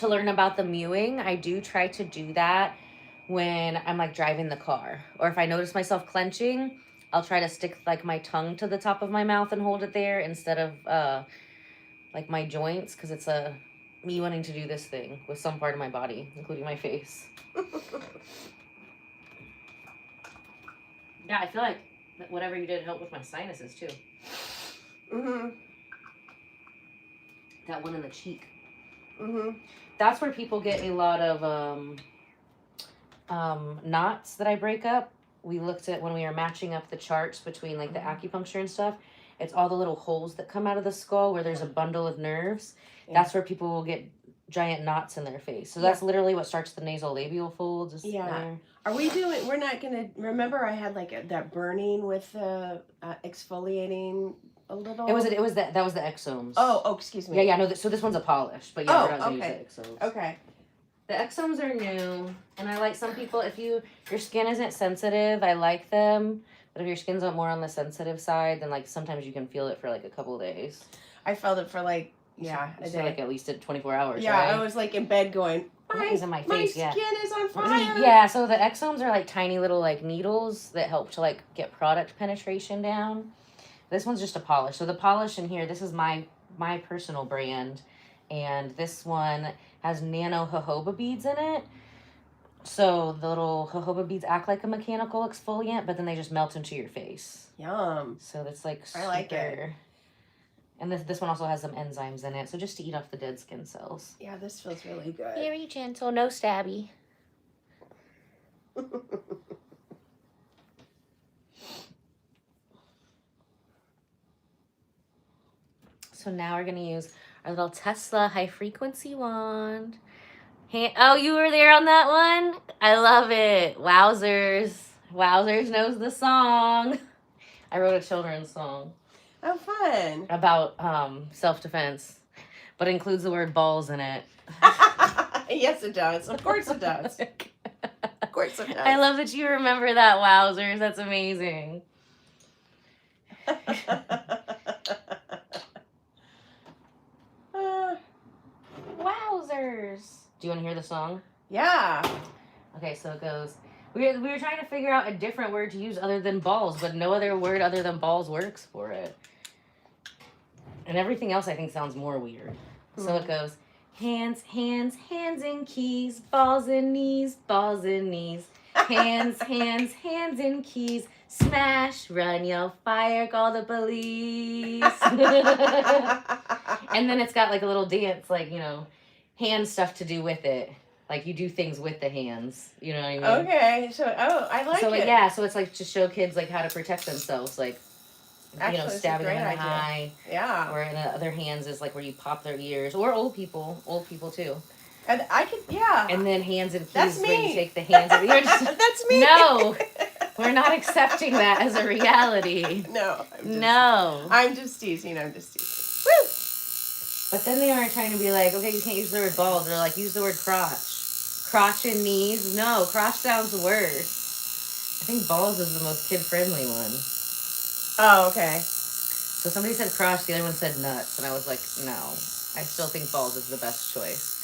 learn about the mewing. I do try to do that when I'm like driving the car, or if I notice myself clenching, I'll try to stick like my tongue to the top of my mouth and hold it there instead of like my joints, because it's me wanting to do this thing with some part of my body, including my face. Yeah, I feel like whatever you did helped with my sinuses too. That one in the cheek. That's where people get a lot of knots that I break up. We looked at when we were matching up the charts between like the acupuncture and stuff. It's all the little holes that come out of the skull where there's a bundle of nerves. Yeah. That's where people will get giant knots in their face. So that's literally what starts the nasolabial folds. There. Are we doing, we're not going to, remember I had like that burning with exfoliating a little? That was the exomes. Oh, excuse me. Yeah, no, so this one's a polish, but yeah, we're not going to use the exomes. Okay. The exomes are new, and I like some people, if your skin isn't sensitive, I like them. But if your skin's more on the sensitive side, then like sometimes you can feel it for like a couple of days. I felt it for like, a day. Like at least 24 hours, yeah, right? I was like in bed going, my skin is on fire. Yeah, so the exomes are like tiny little like needles that help to like get product penetration down. This one's just a polish. So the polish in here, this is my personal brand, and this one has nano jojoba beads in it. So the little jojoba beads act like a mechanical exfoliant, but then they just melt into your face. Yum. So that's like super. I like it. And this one also has some enzymes in it, so just to eat off the dead skin cells. Yeah, this feels really good. Very gentle, no stabby. So now we're going to use our little Tesla high frequency wand. Oh, you were there on that one? I love it. Wowzers. Wowzers knows the song. I wrote a children's song. Oh, fun. About self-defense, but includes the word balls in it. Yes, it does. Of course it does. Of course it does. I love that you remember that, wowzers. That's amazing. Wowzers. Do you want to hear the song? Yeah. Okay, so it goes. We were trying to figure out a different word to use other than balls, but no other word other than balls works for it. And everything else I think sounds more weird. So it goes, hands, hands, hands and keys, balls and knees, balls and knees. Hands, hands, hands and keys, Smash, run your fire, call the police. And then it's got like a little dance, like, you know, hand stuff to do with it. Like you do things with the hands. You know what I mean? Okay, so I like so it. Yeah, so it's like to show kids like how to protect themselves, like Actually, you know, stabbing them in the idea. eye. Yeah. Or in the other hands is like where you pop their ears, or old people too. And I could, yeah. And then hands and keys, That's where you me. take the hands of the ears. That's me. No, we're not accepting that as a reality. No. I'm just teasing. Woo! But then they aren't trying to be like, okay, you can't use the word balls. They're like, use the word crotch. Crotch and knees? No, crotch sounds worse. I think balls is the most kid-friendly one. Oh, okay. So somebody said crotch, the other one said nuts. And I was like, no. I still think balls is the best choice.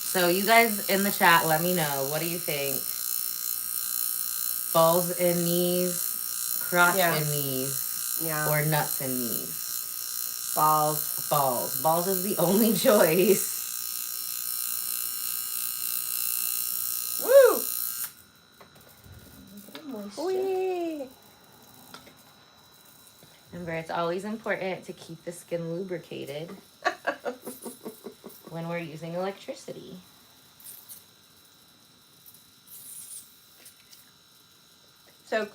So you guys in the chat, let me know. What do you think? Balls and knees, crotch and knees, or nuts and knees? Balls. Balls is the only choice. Woo! Wee. Remember, it's always important to keep the skin lubricated when we're using electricity. So,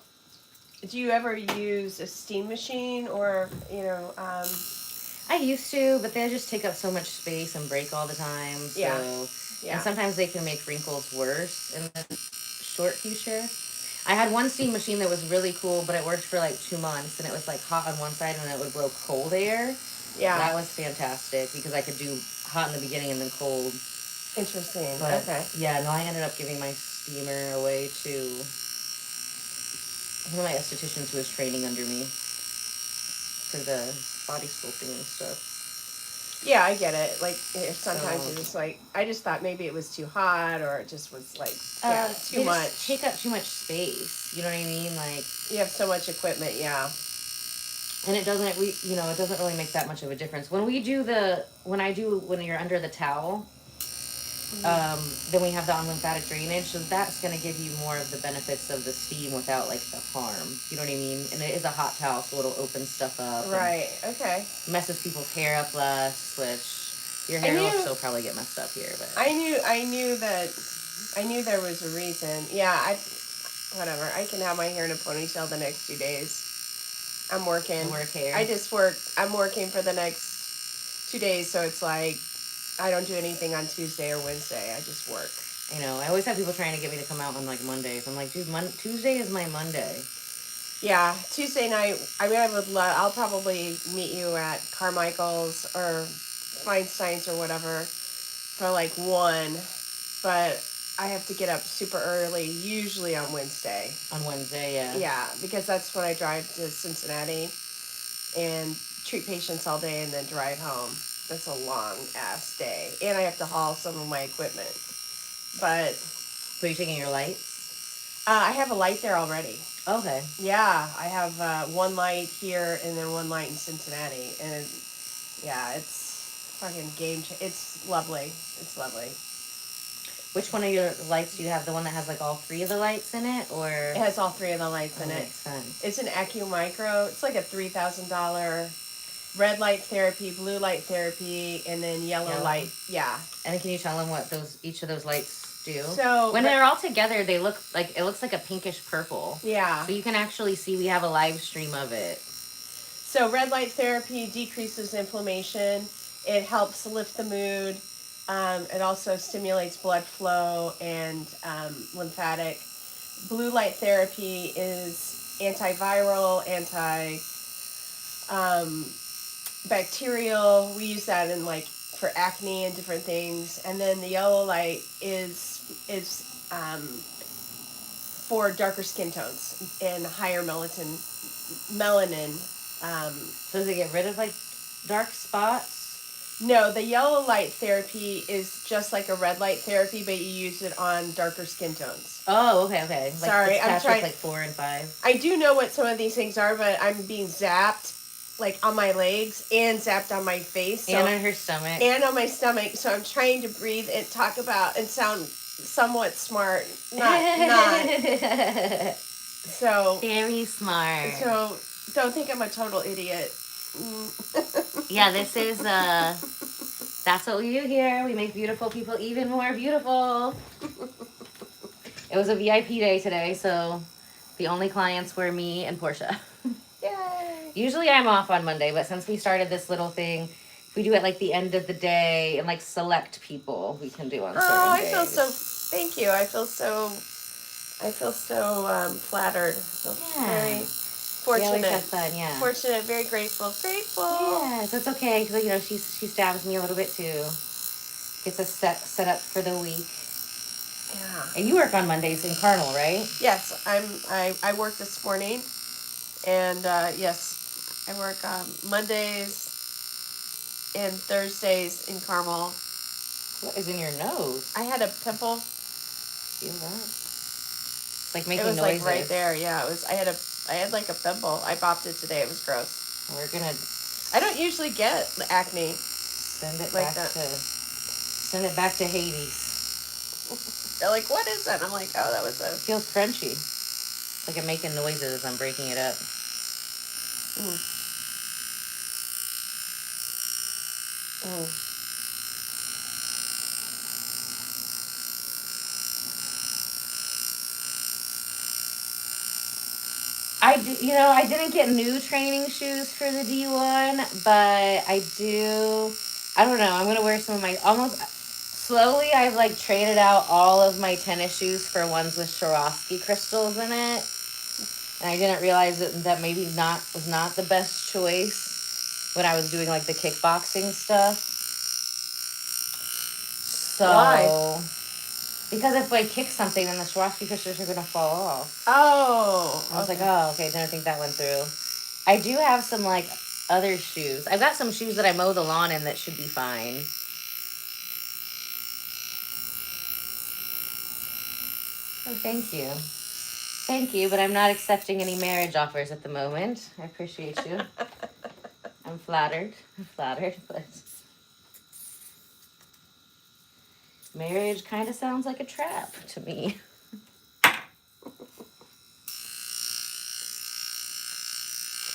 do you ever use a steam machine or, you know, I used to, but they just take up so much space and break all the time. So, yeah. And sometimes they can make wrinkles worse in the short future. I had one steam machine that was really cool, but it worked for like 2 months, and it was like hot on one side and then it would blow cold air. Yeah. That was fantastic because I could do hot in the beginning and then cold. Interesting. But, okay. Yeah, no, I ended up giving my steamer away to one of my estheticians who was training under me for the body sculpting and stuff. Yeah, I get it. Like, sometimes you're just like, I just thought maybe it was too hot or it just was like, too much. Just take up too much space. You know what I mean? Like, you have so much equipment, yeah. And it doesn't, it doesn't really make that much of a difference. When you're under the towel, then we have the lymphatic drainage, so that's going to give you more of the benefits of the steam without like the harm. You know what I mean? And it is a hot towel, so it'll open stuff up. Right. Okay. Messes people's hair up less, which your hair will still probably get messed up here. But I knew there was a reason. Yeah. Whatever. I can have my hair in a ponytail the next 2 days. I'm working. Work hair. I'm working for the next 2 days, so it's like I don't do anything on Tuesday or Wednesday. I just work. I know. I always have people trying to get me to come out on like Mondays. I'm like, dude, Tuesday is my Monday. Yeah, Tuesday night. I mean, I'll probably meet you at Carmichael's or Feinstein's or whatever for like 1, but I have to get up super early, usually on Wednesday. On Wednesday, yeah. Yeah, because that's when I drive to Cincinnati and treat patients all day and then drive home. That's a long-ass day. And I have to haul some of my equipment. But... So you're taking your lights? I have a light there already. Okay. Yeah, I have 1 light here and then 1 light in Cincinnati. And, yeah, it's fucking it's lovely. It's lovely. Which one of your lights do you have? The one that has like all 3 of the lights in it, or? It has all 3 of the lights in it. Makes sense. It's an Acumicro. It's like a $3,000 red light therapy, blue light therapy, and then yellow light. Yeah. And can you tell them what each of those lights do? So when they're all together, it looks like a pinkish purple. Yeah. So you can actually see we have a live stream of it. So red light therapy decreases inflammation. It helps lift the mood. It also stimulates blood flow and lymphatic. Blue light therapy is antiviral, bacterial. We use that in like for acne and different things. And then the yellow light is for darker skin tones and higher melanin. So does it get rid of like dark spots? No, the yellow light therapy is just like a red light therapy, but you use it on darker skin tones. Oh, okay. Like, sorry, I'm trying. Like 4 and 5. I do know what some of these things are, but I'm being zapped, like on my legs and zapped on my face, and on her stomach, and on my stomach. So I'm trying to breathe and talk about and sound somewhat smart. Not. So Very smart. so don't think I'm a total idiot. Yeah, this is that's what we do here. We make beautiful people even more beautiful. It was a VIP day today, so the only clients were me and Portia. Yay! Usually I'm off on Monday, but since we started this little thing, we do it like the end of the day and like select people we can do on certain days. feel so. Thank you. I feel so flattered. Very fortunate. We always have fun, yeah. Fortunate. Very grateful. Grateful. Yeah, so it's okay because, you know, she stabs me a little bit too. Gets us set up for the week. Yeah. And you work on Mondays in Carmel, right? Yes, I work this morning, and yes, I work Mondays and Thursdays in Carmel. What is in your nose? I had a pimple. Feel that? It's like making noises. noises. Like right there. Yeah, it was. I had like a pimple. I popped it today. It was gross. We're gonna. I don't usually get acne. Send it like back that. Send it back to Hades. They're like, what is that? I'm like, oh, that was It feels crunchy. Like I'm making noises as I'm breaking it up. Mm. I didn't get new training shoes for the D1, but I don't know. I'm going to wear some of my slowly I've like traded out all of my tennis shoes for ones with Swarovski crystals in it. And I didn't realize that maybe was not the best choice when I was doing like the kickboxing stuff. So, why? Because if I kick something, then the Swarovski crystals are going to fall off. Oh. I was like, oh, okay, then I think that went through. I do have some, like, other shoes. I've got some shoes that I mow the lawn in that should be fine. Oh, thank you. Thank you, but I'm not accepting any marriage offers at the moment. I appreciate you. I'm flattered, but marriage kind of sounds like a trap to me.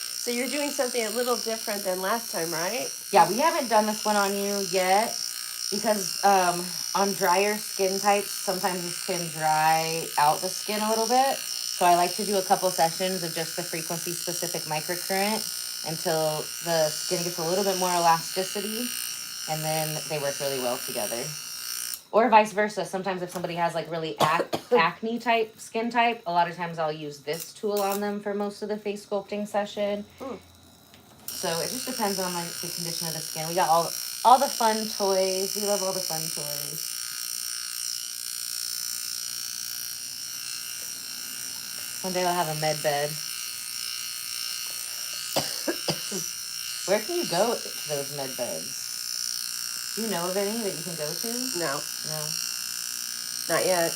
So you're doing something a little different than last time, right? Yeah, we haven't done this one on you yet because on drier skin types, sometimes this can dry out the skin a little bit. So I like to do a couple sessions of just the frequency-specific microcurrent until the skin gets a little bit more elasticity, and then they work really well together. Or vice versa. Sometimes if somebody has like really acne type skin type, a lot of times I'll use this tool on them for most of the face sculpting session. So it just depends on like the condition of the skin. We got all the fun toys. We love all the fun toys. One day I'll have a med bed. Where can you go to those med beds? Do you know of any that you can go to? No. No. Not yet.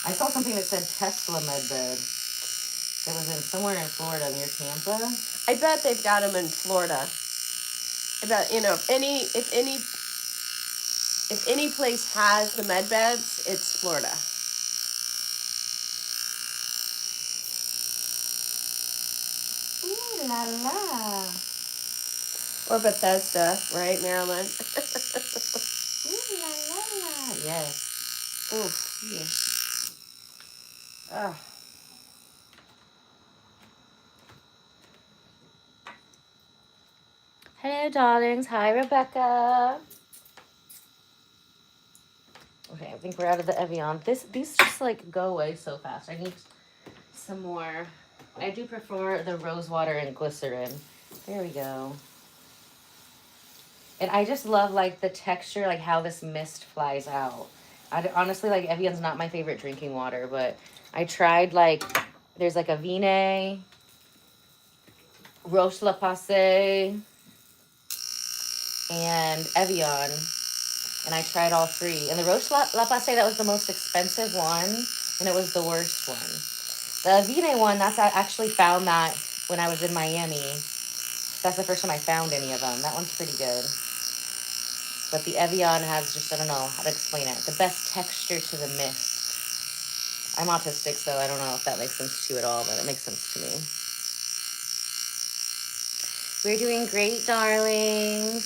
I saw something that said Tesla med bed. It was in somewhere in Florida near Tampa. I bet they've got them in Florida. I bet, if any place has the med beds, it's Florida. Ooh la la. Or Bethesda, right, Maryland? Ooh la la la. Yes. Ooh. Yes. Oh. Hello, darlings. Hi, Rebecca. Okay, I think we're out of the Evian. These just like go away so fast. I need some more. I do prefer the rose water and glycerin. There we go. And I just love like the texture, like how this mist flies out. Honestly, like Evian's not my favorite drinking water, but I tried like, there's like a Vine, Roche La Passe, and Evian. And I tried all three. And the Roche La Passe, that was the most expensive one, and it was the worst one. The Vine one, I actually found that when I was in Miami. That's the first time I found any of them. That one's pretty good. But the Evian has just, I don't know how to explain it, the best texture to the mist. I'm autistic, so I don't know if that makes sense to you at all, but it makes sense to me. We're doing great, darlings.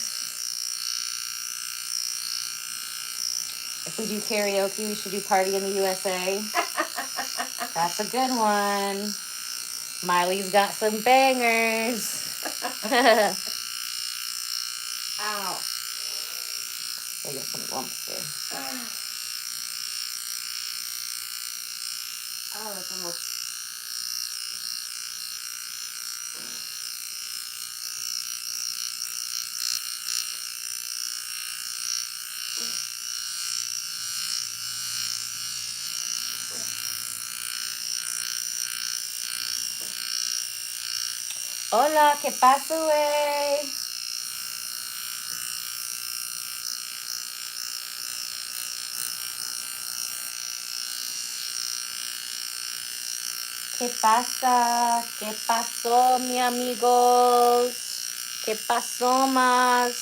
If we do karaoke, we should do Party in the USA. That's a good one. Miley's got some bangers. Ow. I got some lumps there. Oh, it's almost. Hola, ¿qué pasa, güey? ¿Qué pasa? ¿Qué pasó, mi amigos? ¿Qué pasó más?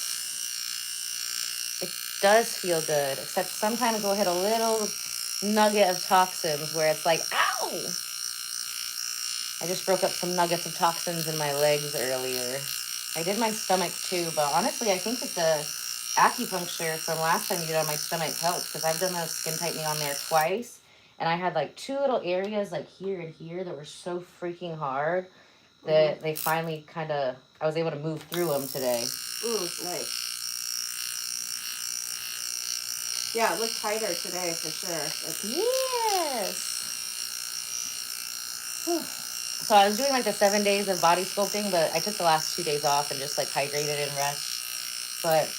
It does feel good, except sometimes we'll hit a little nugget of toxins where it's like, ow! I just broke up some nuggets of toxins in my legs earlier. I did my stomach too, but honestly, I think that the acupuncture from last time you did on my stomach helped, because I've done the skin tightening on there twice, and I had like two little areas like here and here that were so freaking hard that they finally kind of, I was able to move through them today. Nice. Yeah, it looked tighter today for sure. Yes. So I was doing like the 7 days of body sculpting, but I took the last 2 days off and just like hydrated and rest. But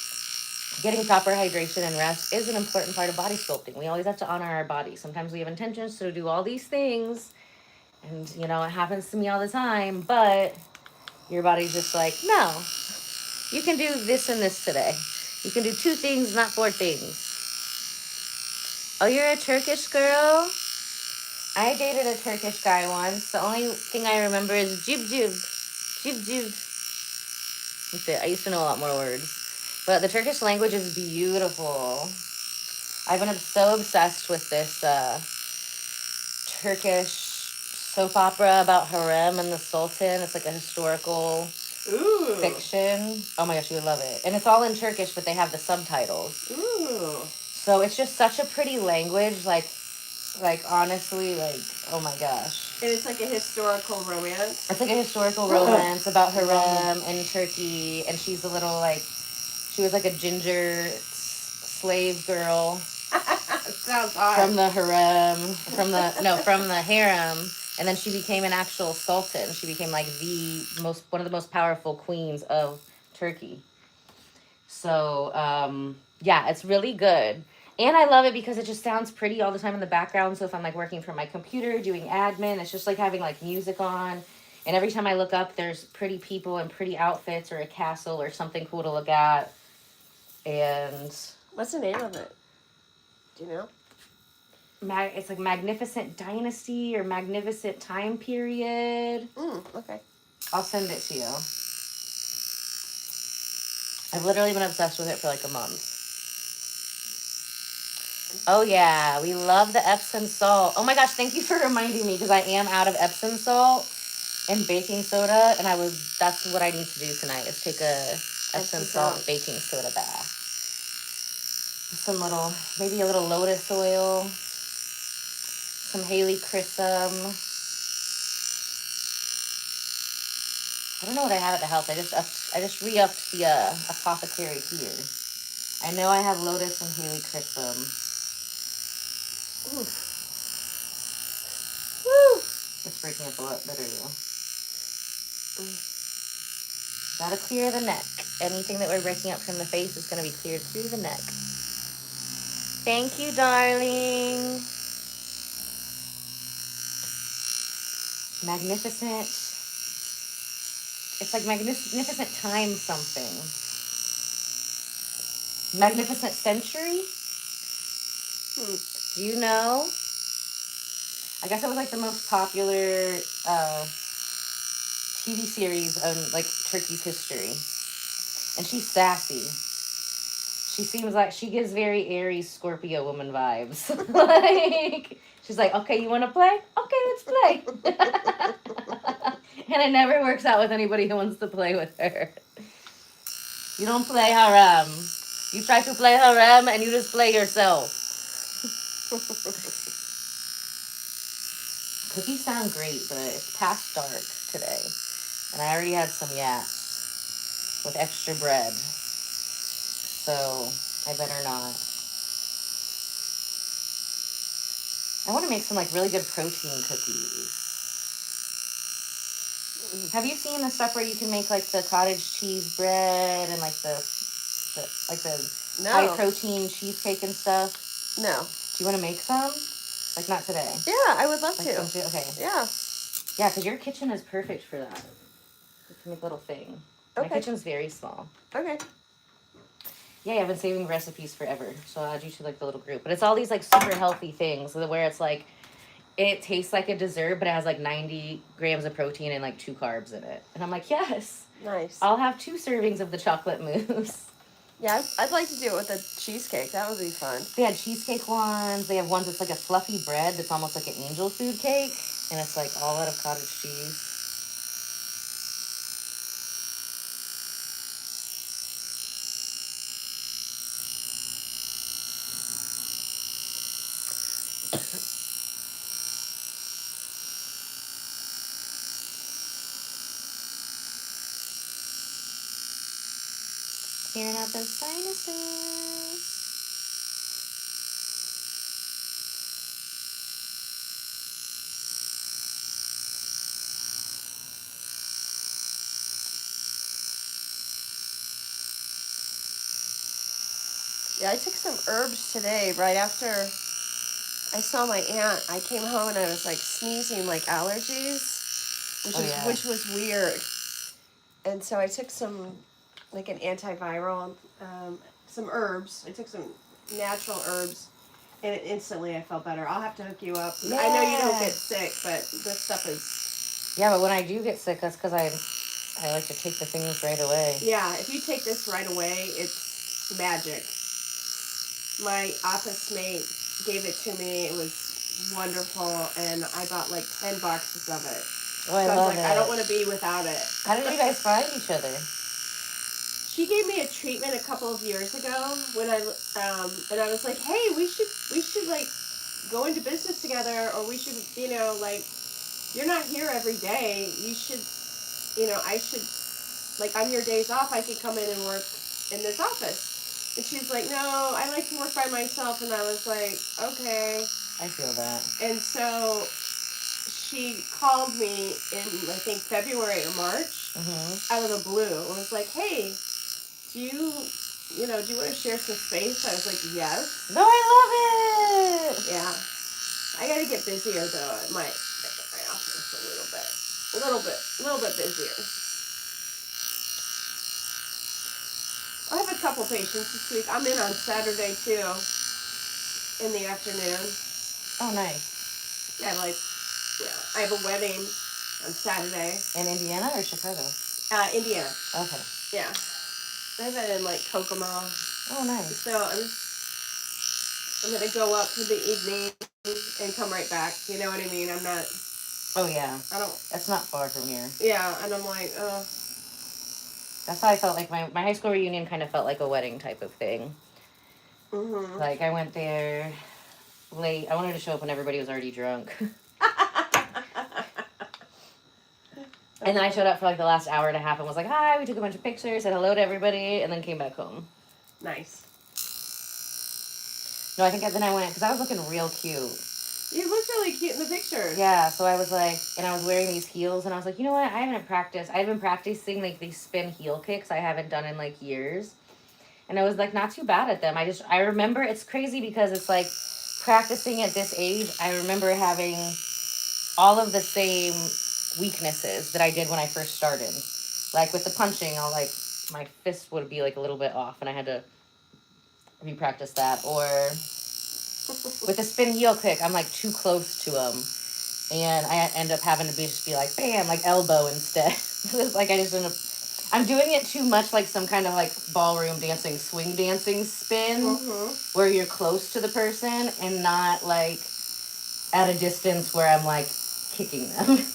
getting proper hydration and rest is an important part of body sculpting. We always have to honor our body. Sometimes we have intentions to do all these things, and you know, it happens to me all the time, but your body's just like, no, you can do this and this today. You can do 2 things, not 4 things. Oh, you're a Turkish girl? I dated a Turkish guy once. The only thing I remember is jib jib. Jib jib. That's it. I used to know a lot more words. But the Turkish language is beautiful. I've been so obsessed with this Turkish soap opera about harem and the sultan. It's like a historical fiction. Oh my gosh, you would love it. And it's all in Turkish, but they have the subtitles. So it's just such a pretty language, like honestly, like, oh my gosh. And it's like a historical romance. It's like a historical romance about harem in Turkey, and she's a little like, she was like a ginger slave girl. Sounds hot. From the harem, from the harem, and then she became an actual sultan. She became like one of the most powerful queens of Turkey. So, yeah, it's really good. And I love it because it just sounds pretty all the time in the background. So if I'm like working from my computer, doing admin, it's just like having like music on. And every time I look up, there's pretty people and pretty outfits or a castle or something cool to look at. And what's the name of it? Do you know? It's like Magnificent Dynasty or Magnificent Time Period. Okay. I'll send it to you. I've literally been obsessed with it for like a month. Oh yeah, we love the Epsom salt. Oh my gosh, thank you for reminding me, because I am out of Epsom salt and baking soda, and that's what I need to do tonight, is take a Epsom salt baking soda bath. Maybe a little lotus oil, some Haley Chrism. I don't know what I have at the house. I just re-upped the apothecary here. I know I have lotus and Haley Chrism. Woo! It's breaking up a lot better though. Gotta clear the neck. Anything that we're breaking up from the face is gonna be cleared through the neck. Thank you, darling. Magnificent. It's like magnificent time something. Magnificent Century? Do you know? I guess it was like the most popular TV series on like Turkey's history. And she's sassy. She seems like she gives very Aries Scorpio woman vibes. Like, she's like, okay, you want to play? Okay, let's play. And it never works out with anybody who wants to play with her. You don't play harem. You try to play harem and you just play yourself. Cookies sound great, but it's past dark today. And I already had some yaps with extra bread. So I better not. I want to make some like really good protein cookies. Have you seen the stuff where you can make like the cottage cheese bread and like the high protein cheesecake and stuff? No. Do you want to make some? Like not today. Yeah, I would love like to. Okay. Yeah. Yeah, because your kitchen is perfect for that. You can make a little thing. Okay. My kitchen's very small. Okay. Yeah, I've been saving recipes forever, so I'll add you to like the little group. But it's all these like super healthy things, where it's like it tastes like a dessert, but it has like 90 grams of protein and like 2 carbs in it. And I'm like, yes. Nice. I'll have 2 servings of the chocolate mousse. Yeah, I'd like to do it with a cheesecake. That would be fun. They had cheesecake ones. They have ones that's like a fluffy bread that's almost like an angel food cake, and it's like all out of cottage cheese. Clearing out those sinuses. Yeah, I took some herbs today right after I saw my aunt. I came home and I was like sneezing like allergies, which was weird. And so I took some like an antiviral, some herbs. I took some natural herbs, and instantly I felt better. I'll have to hook you up. Yeah. I know you don't get sick, but this stuff is. Yeah, but when I do get sick, that's because I like to take the things right away. Yeah, if you take this right away, it's magic. My office mate gave it to me. It was wonderful, and I bought like 10 boxes of it. Oh, I love it. I don't want to be without it. How did you guys find each other? She gave me a treatment a couple of years ago when and I was like, hey, we should like go into business together, or we should, like, you're not here every day. You should, I should, like, on your days off, I could come in and work in this office. And she's like, no, I like to work by myself. And I was like, okay. I feel that. And so she called me in, I think, February or March, out of the blue. And was like, hey, do you want to share some space? I was like, yes. No, I love it. Yeah. I got to get busier, though, at my office a little bit busier. I have a couple patients this week. I'm in on Saturday, too, in the afternoon. Oh, nice. Yeah, I have a wedding on Saturday. In Indiana or Chicago? Indiana. Okay. Yeah. I have it in, like, Kokomo. Oh, nice. So I'm going to go up for the evening and come right back. You know what I mean? I'm not... Oh, yeah. That's not far from here. Yeah, and I'm like, That's how I felt like my high school reunion kind of felt like a wedding type of thing. Mm-hmm. Like, I went there late. I wanted to show up when everybody was already drunk. And then I showed up for like the last hour and a half and was like, hi, we took a bunch of pictures, said hello to everybody, and then came back home. Nice. No, I think then I went, because I was looking real cute. You looked really cute in the picture. Yeah, so I was like, and I was wearing these heels, and I was like, you know what, I've been practicing like these spin heel kicks I haven't done in like years. And I was like, not too bad at them. I remember, it's crazy because it's like practicing at this age, I remember having all of the same weaknesses that I did when I first started. Like with the punching, my fist would be like a little bit off, and I had to re-practice that. Or with the spin heel kick, I'm like too close to them, and I end up having to just be like, bam, like elbow instead. It's like I just end up, I'm doing it too much like some kind of like ballroom dancing, swing dancing spin, where you're close to the person and not like at a distance where I'm like kicking them.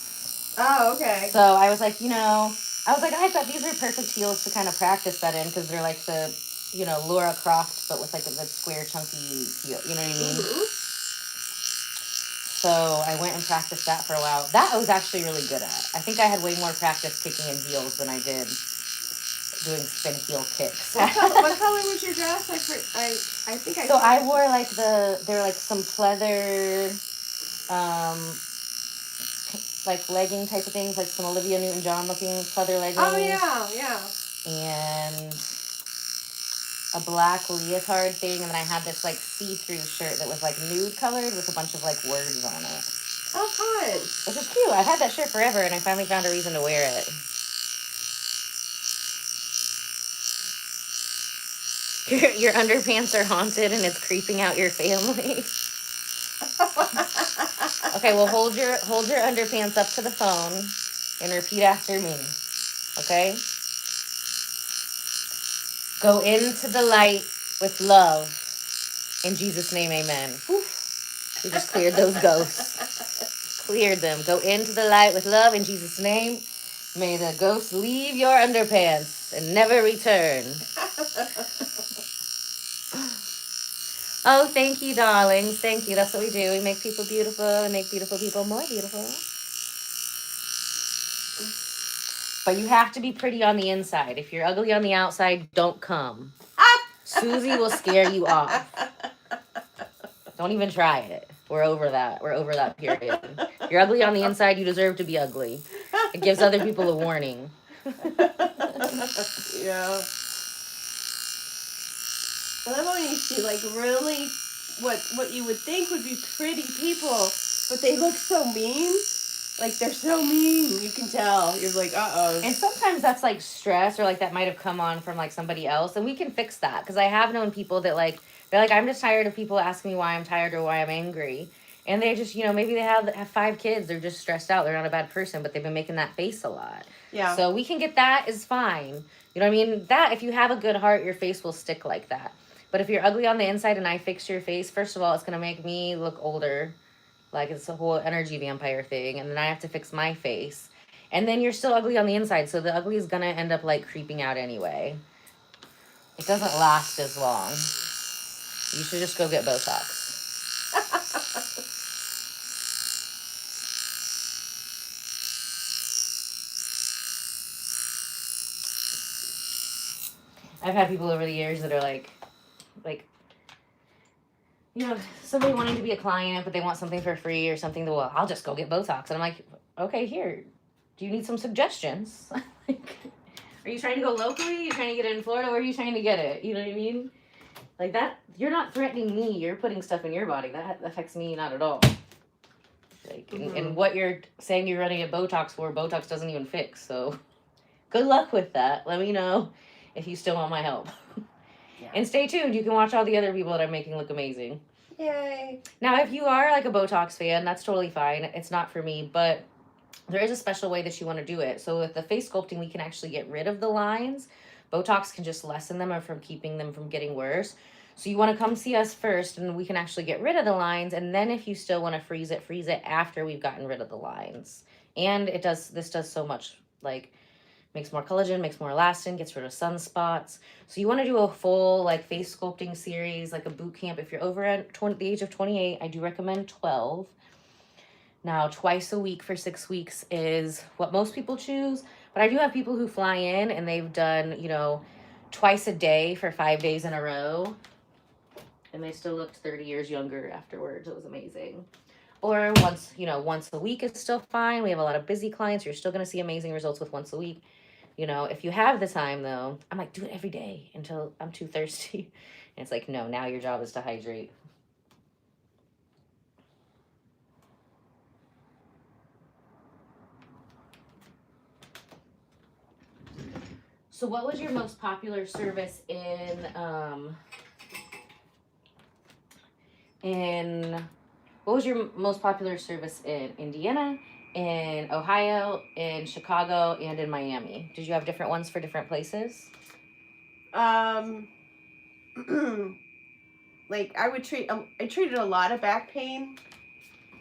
Oh, okay. So I was like, I thought these are perfect heels to kind of practice that in, because they're like the, Laura Croft, but with like the square chunky heel, you know what I mean? So I went and practiced that for a while. That I was actually really good at. I think I had way more practice kicking in heels than I did doing spin heel kicks. What color was your dress? I think I. So I wore like they're like some pleather, like legging type of things, like some Olivia Newton-John looking pleather leggings. Oh yeah. And a black leotard thing, and then I had this like see-through shirt that was like nude colored with a bunch of like words on it. Oh, fun. Which is cute. I've had that shirt forever, and I finally found a reason to wear it. Your underpants are haunted, and it's creeping out your family. Okay, well, hold your underpants up to the phone and repeat after me. Okay? Go into the light with love. In Jesus' name, amen. Whew. We just cleared those ghosts. Cleared them. Go into the light with love in Jesus' name. May the ghosts leave your underpants and never return. Oh, thank you, darlings. Thank you. That's what we do. We make people beautiful and make beautiful people more beautiful. But you have to be pretty on the inside. If you're ugly on the outside, don't come. Susie will scare you off. Don't even try it. We're over that. We're over that period. If you're ugly on the inside, you deserve to be ugly. It gives other people a warning. Yeah. I love when you see like really what you would think would be pretty people, but they look so mean. Like they're so mean, you can tell. You're like, uh-oh. And sometimes that's like stress, or like that might have come on from like somebody else, and we can fix that. Because I have known people that like, they're like, I'm just tired of people asking me why I'm tired or why I'm angry. And they just, maybe they have 5 kids. They're just stressed out. They're not a bad person, but they've been making that face a lot. Yeah. So we can get that is fine. You know what I mean? That, if you have a good heart, your face will stick like that. But if you're ugly on the inside and I fix your face, first of all, it's going to make me look older. Like, it's a whole energy vampire thing. And then I have to fix my face. And then you're still ugly on the inside. So the ugly is going to end up, like, creeping out anyway. It doesn't last as long. You should just go get Botox. I've had people over the years that are like, somebody wanting to be a client, but they want something for free or something. Well, I'll just go get Botox. And I'm like, okay, here. Do you need some suggestions? Like, are you trying to go locally? Are you trying to get it in Florida? Where are you trying to get it? You know what I mean? Like that, you're not threatening me. You're putting stuff in your body. That affects me not at all. Like, and what you're saying you're running a Botox for, Botox doesn't even fix. So good luck with that. Let me know if you still want my help. Yeah. And stay tuned. You can watch all the other people that I'm making look amazing. Yay. Now, if you are like a Botox fan, that's totally fine. It's not for me, but there is a special way that you want to do it. So with the face sculpting, we can actually get rid of the lines. Botox can just lessen them or from keeping them from getting worse. So you want to come see us first, and we can actually get rid of the lines. And then if you still want to freeze it after we've gotten rid of the lines. And this does so much, like, makes more collagen, makes more elastin, gets rid of sunspots. So you want to do a full like face sculpting series, like a boot camp. If you're over at the age of 28, I do recommend 12. Now, twice a week for 6 weeks is what most people choose. But I do have people who fly in and they've done, twice a day for 5 days in a row. And they still looked 30 years younger afterwards. It was amazing. Or once a week is still fine. We have a lot of busy clients. You're still going to see amazing results with once a week. If you have the time, though, I'm like, do it every day until I'm too thirsty. And it's like, no, now your job is to hydrate. So what was your most popular service what was your most popular service in Indiana, in Ohio, in Chicago, and in Miami. Did you have different ones for different places? Like I treated a lot of back pain.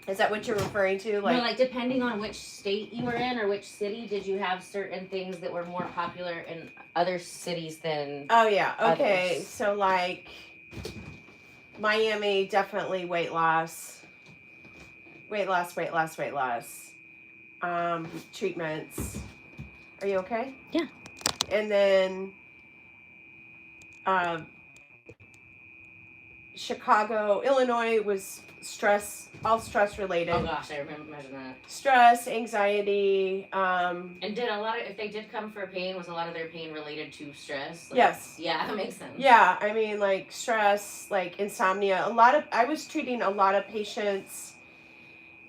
Is that what you're referring to? No, like depending on which state you were in or which city, did you have certain things that were more popular in other cities than Oh yeah, okay. others? So like Miami, definitely weight loss. Treatments. Are you okay? Yeah. And then Chicago, Illinois was all stress related. Oh gosh, I remember that. Stress, anxiety. And did if they did come for pain, was a lot of their pain related to stress? Like, yes. Yeah, that makes sense. Yeah, I mean like stress, like insomnia. I was treating a lot of patients.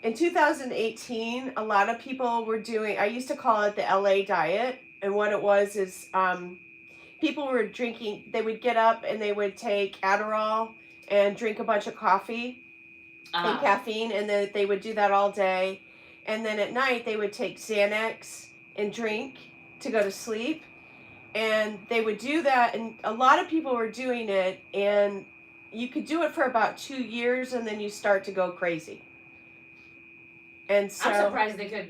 In 2018, a lot of people were doing, I used to call it the LA diet. And what it was is people were drinking, they would get up and they would take Adderall and drink a bunch of coffee and caffeine, and then they would do that all day. And then at night they would take Xanax and drink to go to sleep. And they would do that, and a lot of people were doing it, and you could do it for about 2 years and then you start to go crazy. And so I'm surprised they could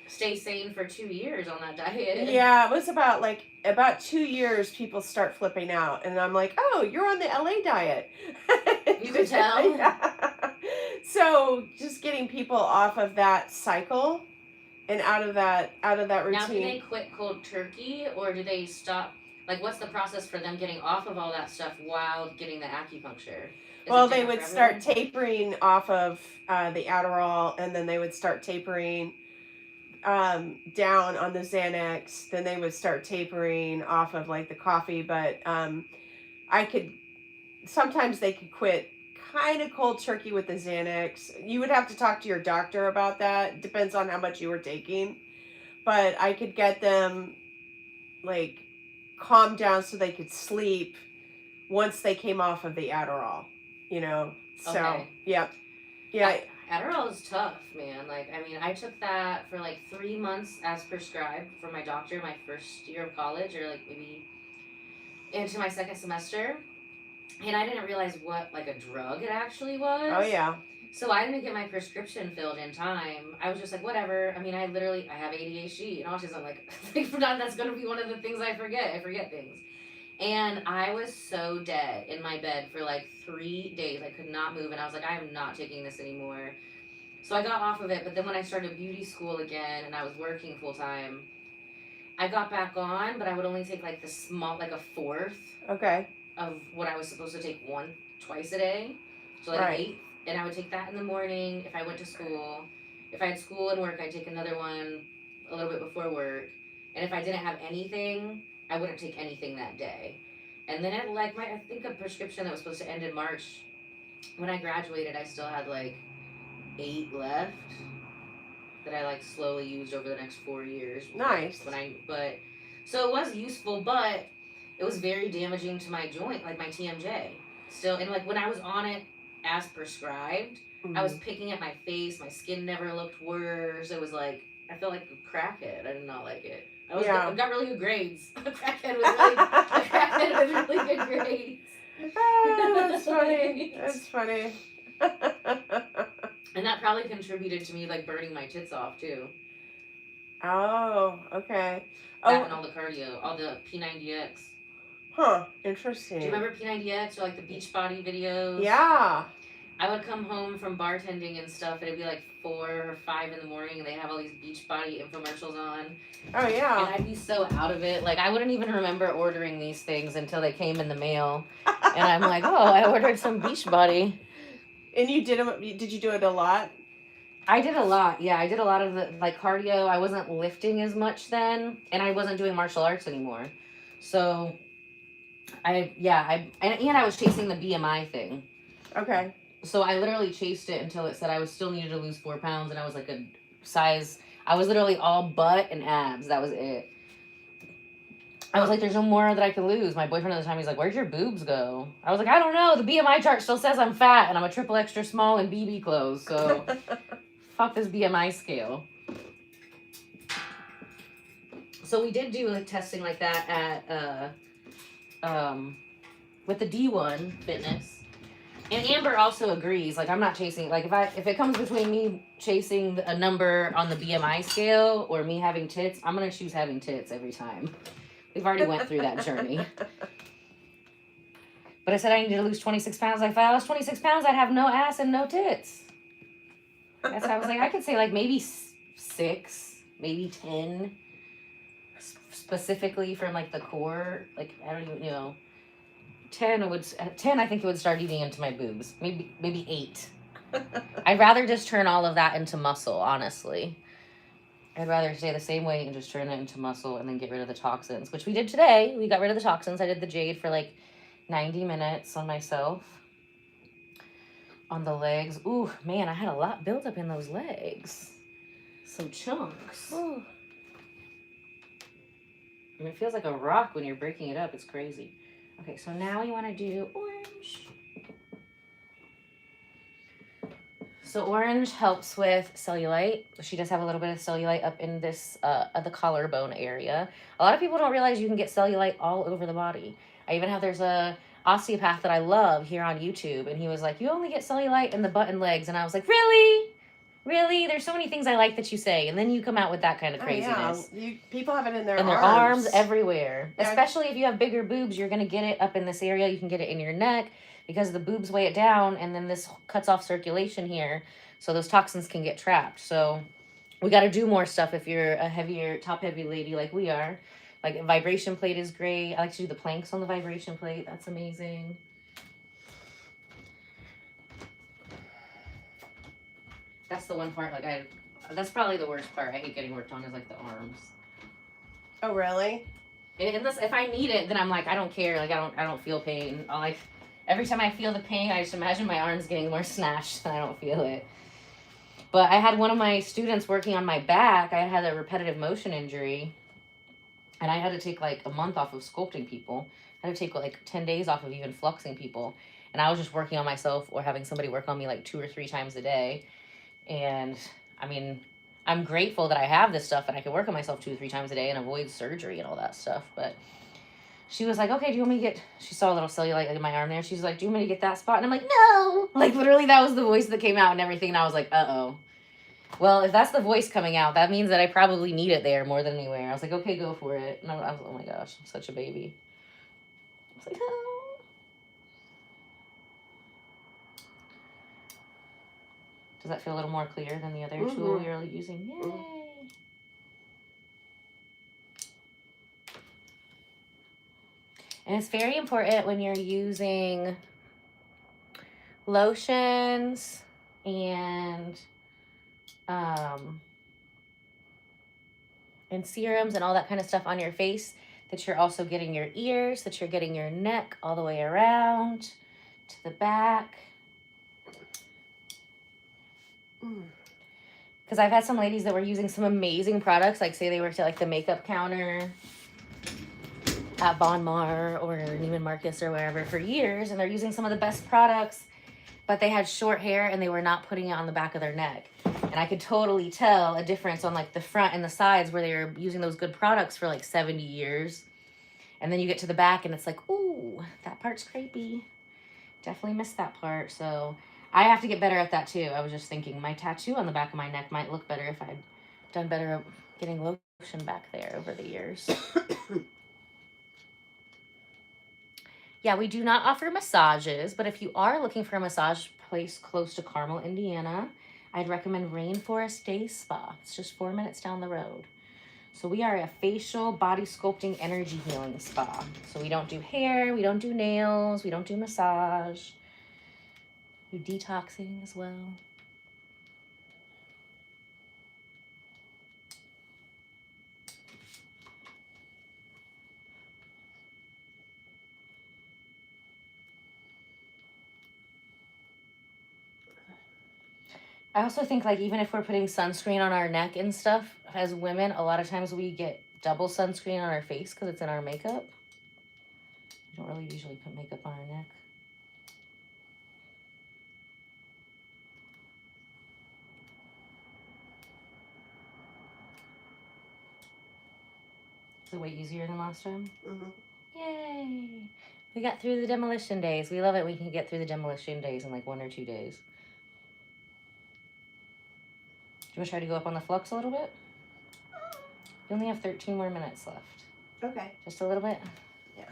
stay sane for 2 years on that diet. Yeah, it was about 2 years people start flipping out, and I'm like, oh, you're on the LA diet. You could tell. Yeah. So just getting people off of that cycle and out of that routine. Now, do they quit cold turkey, or do they stop? Like, what's the process for them getting off of all that stuff while getting the acupuncture? Well, they would start tapering off of the Adderall, and then they would start tapering down on the Xanax. Then they would start tapering off of like the coffee. But sometimes they could quit kind of cold turkey with the Xanax. You would have to talk to your doctor about that. Depends on how much you were taking. But I could get them like calm down so they could sleep once they came off of the Adderall, you know. So, okay. Yeah. Adderall is tough, man. Like, I mean, I took that for like 3 months as prescribed for my doctor my first year of college, or like maybe into my second semester. And I didn't realize what like a drug it actually was. Oh yeah. So I didn't get my prescription filled in time. I was just like, whatever. I mean, I have ADHD and autism. Like that's going to be one of the things I forget. I forget things. And I was so dead in my bed for like 3 days. I could not move. And I was like, I am not taking this anymore. So I got off of it. But then when I started beauty school again and I was working full time, I got back on, but I would only take like a fourth. Okay. Of what I was supposed to take twice a day. So like right. 8. And I would take that in the morning if I went to school. If I had school and work, I'd take another one a little bit before work. And if I didn't have anything, I wouldn't take anything that day. And then I think a prescription that was supposed to end in March, when I graduated, I still had like 8 left that I like slowly used over the next 4 years. Nice. So it was useful, but it was very damaging to my joint, like my TMJ. Still, and like when I was on it as prescribed, I was picking at my face. My skin never looked worse. It was like, I felt like a crackhead. I did not like it. I got really good grades. A crackhead with really good grades. Oh, that's funny. That's funny. And that probably contributed to me like burning my tits off too. Oh, okay. That and all the cardio, all the P90X. Huh, interesting. Do you remember P90X or like the Beachbody videos? Yeah. I would come home from bartending and stuff, and it'd be like 4 or 5 in the morning, and they have all these Beachbody infomercials on. Oh, yeah. And I'd be so out of it. Like, I wouldn't even remember ordering these things until they came in the mail. And I'm like, oh, I ordered some Beachbody. And did you do it a lot? I did a lot, yeah. I did a lot of the, like, cardio. I wasn't lifting as much then, and I wasn't doing martial arts anymore. So, I was chasing the BMI thing. Okay. So I literally chased it until it said I still needed to lose 4 pounds, and I was like I was literally all butt and abs. That was it. I was like, there's no more that I can lose. My boyfriend at the time, he's like, where'd your boobs go? I was like, I don't know. The BMI chart still says I'm fat, and I'm a triple extra small in BB clothes, so fuck this BMI scale. So we did do like testing like that at with the D1 Fitness. And Amber also agrees. Like, I'm not chasing. Like, if it comes between me chasing a number on the BMI scale or me having tits, I'm gonna choose having tits every time. We've already went through that journey. But I said I needed to lose 26 pounds. Like, if I lost 26 pounds, I'd have no ass and no tits. That's how I was like, I could say like maybe 6, maybe 10, specifically from like the core. Like, I don't even, 10 I think it would start eating into my boobs. Maybe 8. I'd rather just turn all of that into muscle, honestly. I'd rather stay the same weight and just turn it into muscle and then get rid of the toxins, which we did today. We got rid of the toxins. I did the Jade for like 90 minutes on myself. On the legs. Ooh, man, I had a lot built up in those legs. Some chunks. Ooh. And it feels like a rock when you're breaking it up. It's crazy. Okay, so now you want to do orange. So orange helps with cellulite. She does have a little bit of cellulite up in this, the collarbone area. A lot of people don't realize you can get cellulite all over the body. I even have, there's a osteopath that I love here on YouTube, and he was like, you only get cellulite in the butt and legs. And I was like, really? Really? There's so many things I like that you say, and then you come out with that kind of craziness. Oh, yeah. People have it in their arms. In their arms, everywhere. Yeah. Especially if you have bigger boobs, you're going to get it up in this area. You can get it in your neck because the boobs weigh it down, and then this cuts off circulation here, so those toxins can get trapped. So we got to do more stuff if you're a heavier, top-heavy lady like we are. Like, a vibration plate is great. I like to do the planks on the vibration plate. That's amazing. That's the one part, like, that's probably the worst part I hate getting worked on is, like, the arms. Oh, really? And unless, if I need it, then I'm like, I don't care. Like, I don't feel pain. Like, every time I feel the pain, I just imagine my arms getting more snatched and I don't feel it. But I had one of my students working on my back. I had a repetitive motion injury. And I had to take, like, a month off of sculpting people. I had to take, like, 10 days off of even fluxing people. And I was just working on myself or having somebody work on me, like, 2 or 3 times a day. And, I mean, I'm grateful that I have this stuff and I can work on myself 2 or 3 times a day and avoid surgery and all that stuff. But she was like, okay, do you want me to get... She saw a little cellulite in my arm there. She's like, do you want me to get that spot? And I'm like, no! Like, literally, that was the voice that came out and everything. And I was like, uh-oh. Well, if that's the voice coming out, that means that I probably need it there more than anywhere. I was like, okay, go for it. And I was, oh my gosh, I'm such a baby. I was like, oh. Does that feel a little more clear than the other tool we were using? Yay! And it's very important when you're using lotions and serums and all that kind of stuff on your face, that you're also getting your ears, that you're getting your neck all the way around to the back. Because I've had some ladies that were using some amazing products, like say they worked at like the makeup counter at Bon Mar or Neiman Marcus or wherever for years, and they're using some of the best products, but they had short hair and they were not putting it on the back of their neck. And I could totally tell a difference on like the front and the sides where they were using those good products for like 70 years. And then you get to the back and it's like, ooh, that part's creepy. Definitely missed that part. So I have to get better at that too. I was just thinking my tattoo on the back of my neck might look better if I'd done better at getting lotion back there over the years. Yeah, we do not offer massages, but if you are looking for a massage place close to Carmel, Indiana, I'd recommend Rainforest Day Spa. It's just 4 minutes down the road. So we are a facial body sculpting energy healing spa. So we don't do hair, we don't do nails, we don't do massage. We do detoxing as well. I also think, like, even if we're putting sunscreen on our neck and stuff, as women, a lot of times we get double sunscreen on our face because it's in our makeup. We don't really usually put makeup on our neck. Is it way easier than last time? Mm-hmm. Yay! We got through the demolition days. We love it. We can get through the demolition days in like 1 or 2 days. Do you want to try to go up on the flux a little bit? You only have 13 more minutes left. Okay. Just a little bit? Yeah.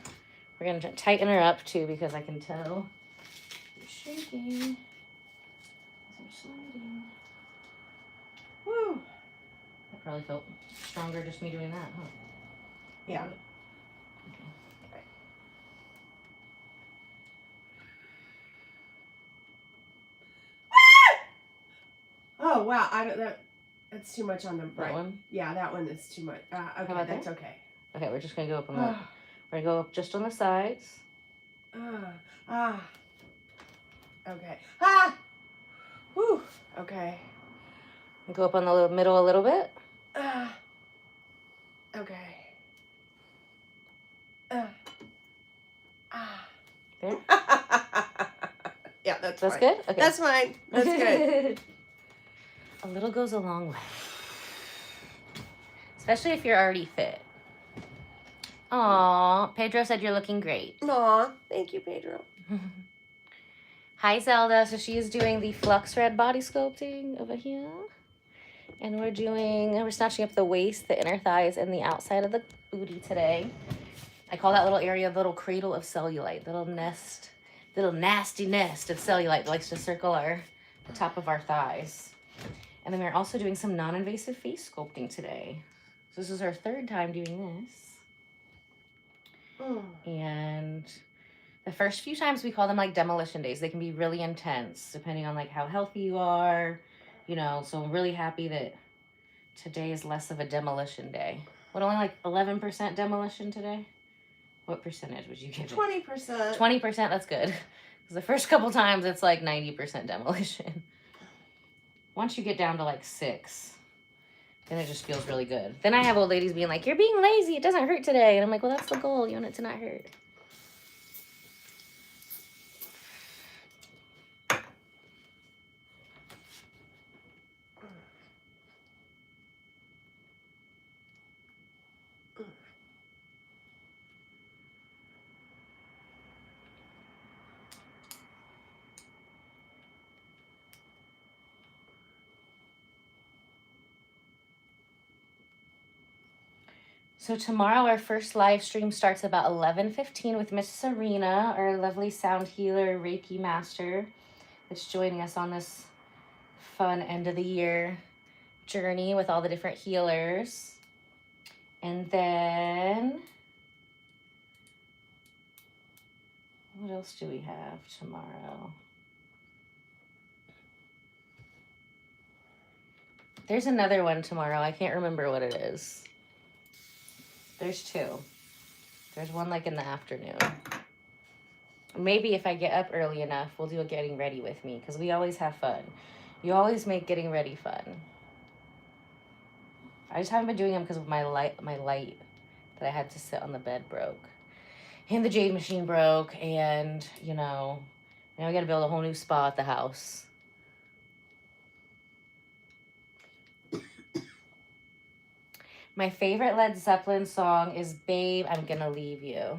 We're going to tighten her up too because I can tell you're shaking. You're sliding. Woo! That probably felt stronger just me doing that, huh? Yeah. Okay. Oh wow! I don't. That's too much on the right. That one? Yeah, that one is too much. Okay, about that's that? okay. Okay, we're just going to go up on the... We're going to go up just on the sides. Okay. Ah! Whew. Okay. Go up on the middle a little bit. Okay. There. Yeah, that's That's fine. good? Okay. That's fine. That's good. A little goes a long way. Especially if you're already fit. Aw, Pedro said you're looking great. Aw, thank you, Pedro. Hi, Zelda. So she is doing the Flux Red body sculpting over here. And we're snatching up the waist, the inner thighs, and the outside of the booty today. I call that little area the little cradle of cellulite, little nasty nest of cellulite that likes to circle the top of our thighs. And then we're also doing some non-invasive face sculpting today. So this is our 3rd time doing this. And the first few times we call them like demolition days. They can be really intense depending on like how healthy you are, you know. So I'm really happy that today is less of a demolition day. What, only like 11% demolition today? What percentage would you give it? 20%. 20%, that's good. Because the first couple times it's like 90% demolition. Once you get down to like 6, then it just feels really good. Then I have old ladies being like, you're being lazy, it doesn't hurt today. And I'm like, well, that's the goal. You want it to not hurt. So tomorrow our first live stream starts about 11:15 with Miss Serena, our lovely sound healer, Reiki master, that's joining us on this fun end of the year journey with all the different healers. And then what else do we have tomorrow? There's another one tomorrow. I can't remember what it is. There's 2. There's one like in the afternoon. Maybe if I get up early enough, we'll do a getting ready with me because we always have fun. You always make getting ready fun. I just haven't been doing them because of my light that I had to sit on the bed broke. And the Jade machine broke, and, you know, now we got to build a whole new spa at the house. My favorite Led Zeppelin song is Babe, I'm Gonna Leave You.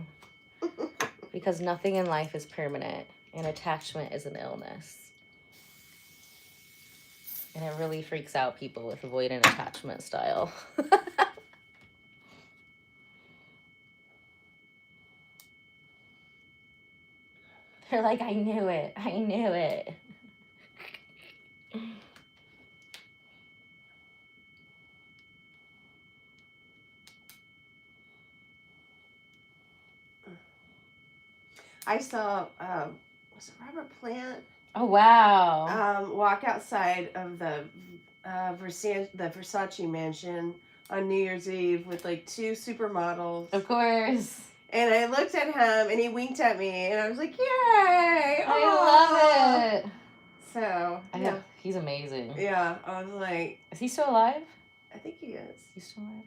Because nothing in life is permanent, and attachment is an illness. And it really freaks out people with avoidant attachment style. They're like, I knew it. I knew it. I saw, was it Robert Plant? Oh, wow. Walk outside of the Versace mansion on New Year's Eve with like 2 supermodels. Of course. And I looked at him and he winked at me and I was like, yay! I love it. So, yeah. He's amazing. Yeah, I was like... Is he still alive? I think he is. He's still alive?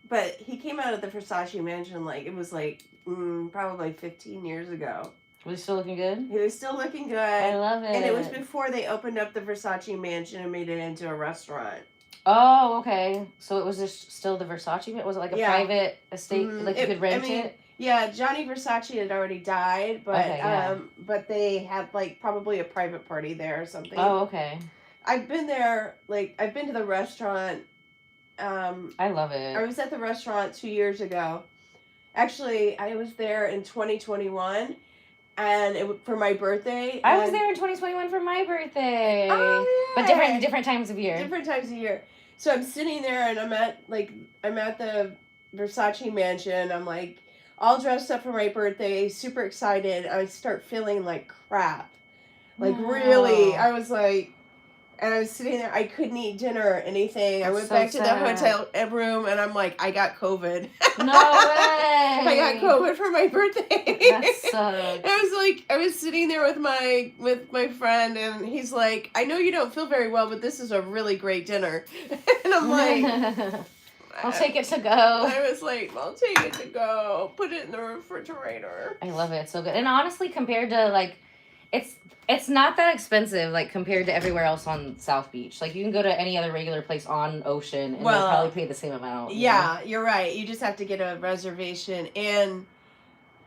But he came out of the Versace mansion like, it was like, probably 15 years ago. Was it still looking good? He was still looking good. I love it. And it was before they opened up the Versace mansion and made it into a restaurant. Oh, okay. So it was just still the Versace? Was it like a private estate? Like you could rent it? Yeah, Johnny Versace had already died, but Okay, but they had like probably a private party there or something. Oh, okay. I've been there, like I've been to the restaurant. I love it. I was at the restaurant 2 years ago. Actually, I was there in 2021, and for my birthday. I was there in 2021 for my birthday. Oh, yeah. But different times of year. Different times of year. So I'm sitting there, and I'm at the Versace mansion. I'm like all dressed up for my birthday, super excited. I start feeling like crap, like really. I was like. And I was sitting there. I couldn't eat dinner or anything. I went back to the hotel room, and I'm like, I got COVID. No way! I got COVID for my birthday. That sucks. And I was sitting there with my friend, and he's like, I know you don't feel very well, but this is a really great dinner. And I'm like, I'll take it to go. I was like, I'll take it to go. Put it in the refrigerator. I love it. It's so good. And honestly, compared to like, it's not that expensive, like, compared to everywhere else on South Beach. Like, you can go to any other regular place on Ocean, and they'll probably pay the same amount. Yeah, you're right. You just have to get a reservation, and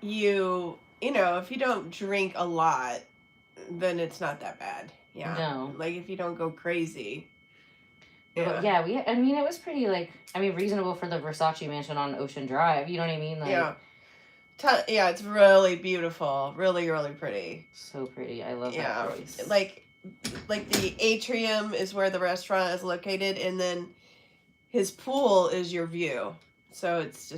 you know, if you don't drink a lot, then it's not that bad. Yeah. No. Like, if you don't go crazy. But yeah, it was pretty, like, reasonable for the Versace mansion on Ocean Drive. You know what I mean? Like, yeah. Yeah, it's really beautiful. Really, really pretty. So pretty. I love that place. Like the atrium is where the restaurant is located, and then his pool is your view. So it's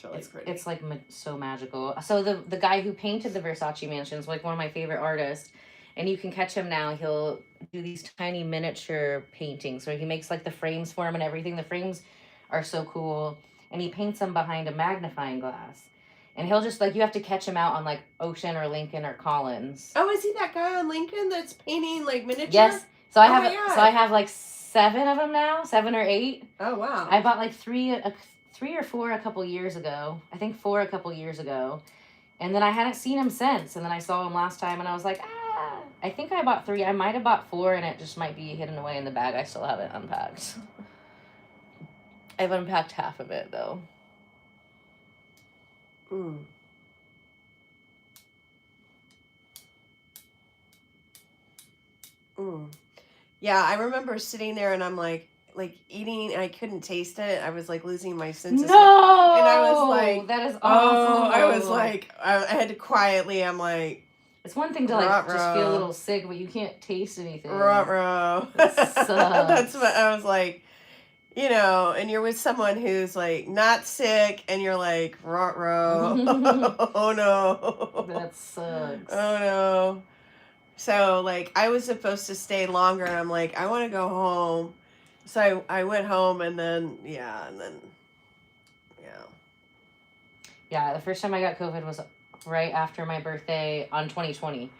really pretty. It's like so magical. So the guy who painted the Versace mansion is like one of my favorite artists, and you can catch him now. He'll do these tiny miniature paintings where he makes like the frames for him and everything. The frames are so cool, and he paints them behind a magnifying glass. And he'll just, like, you have to catch him out on, like, Ocean or Lincoln or Collins. Oh, is he that guy on Lincoln that's painting, like, miniature? Yes. So I have like 7 of them now, 7 or 8. Oh, wow. I bought, like, 3 or 4 a couple years ago. I think 4 a couple years ago. And then I hadn't seen him since. And then I saw him last time, and I was like, I think I bought 3. I might have bought 4, and it just might be hidden away in the bag. I still haven't unpacked. I've unpacked half of it, though. Yeah, I remember sitting there, and I'm like eating, and I couldn't taste it. I was like losing my senses. No! And I was like, that is awful. I was like, I had to quietly, I'm like, it's one thing to like just feel a little sick, but you can't taste anything. That's what I was like. You know, and you're with someone who's like not sick, and you're like, oh no. That sucks. Oh no. So like I was supposed to stay longer, and I'm like, I want to go home. So I went home, and then yeah. Yeah, the first time I got COVID was right after my birthday on 2020.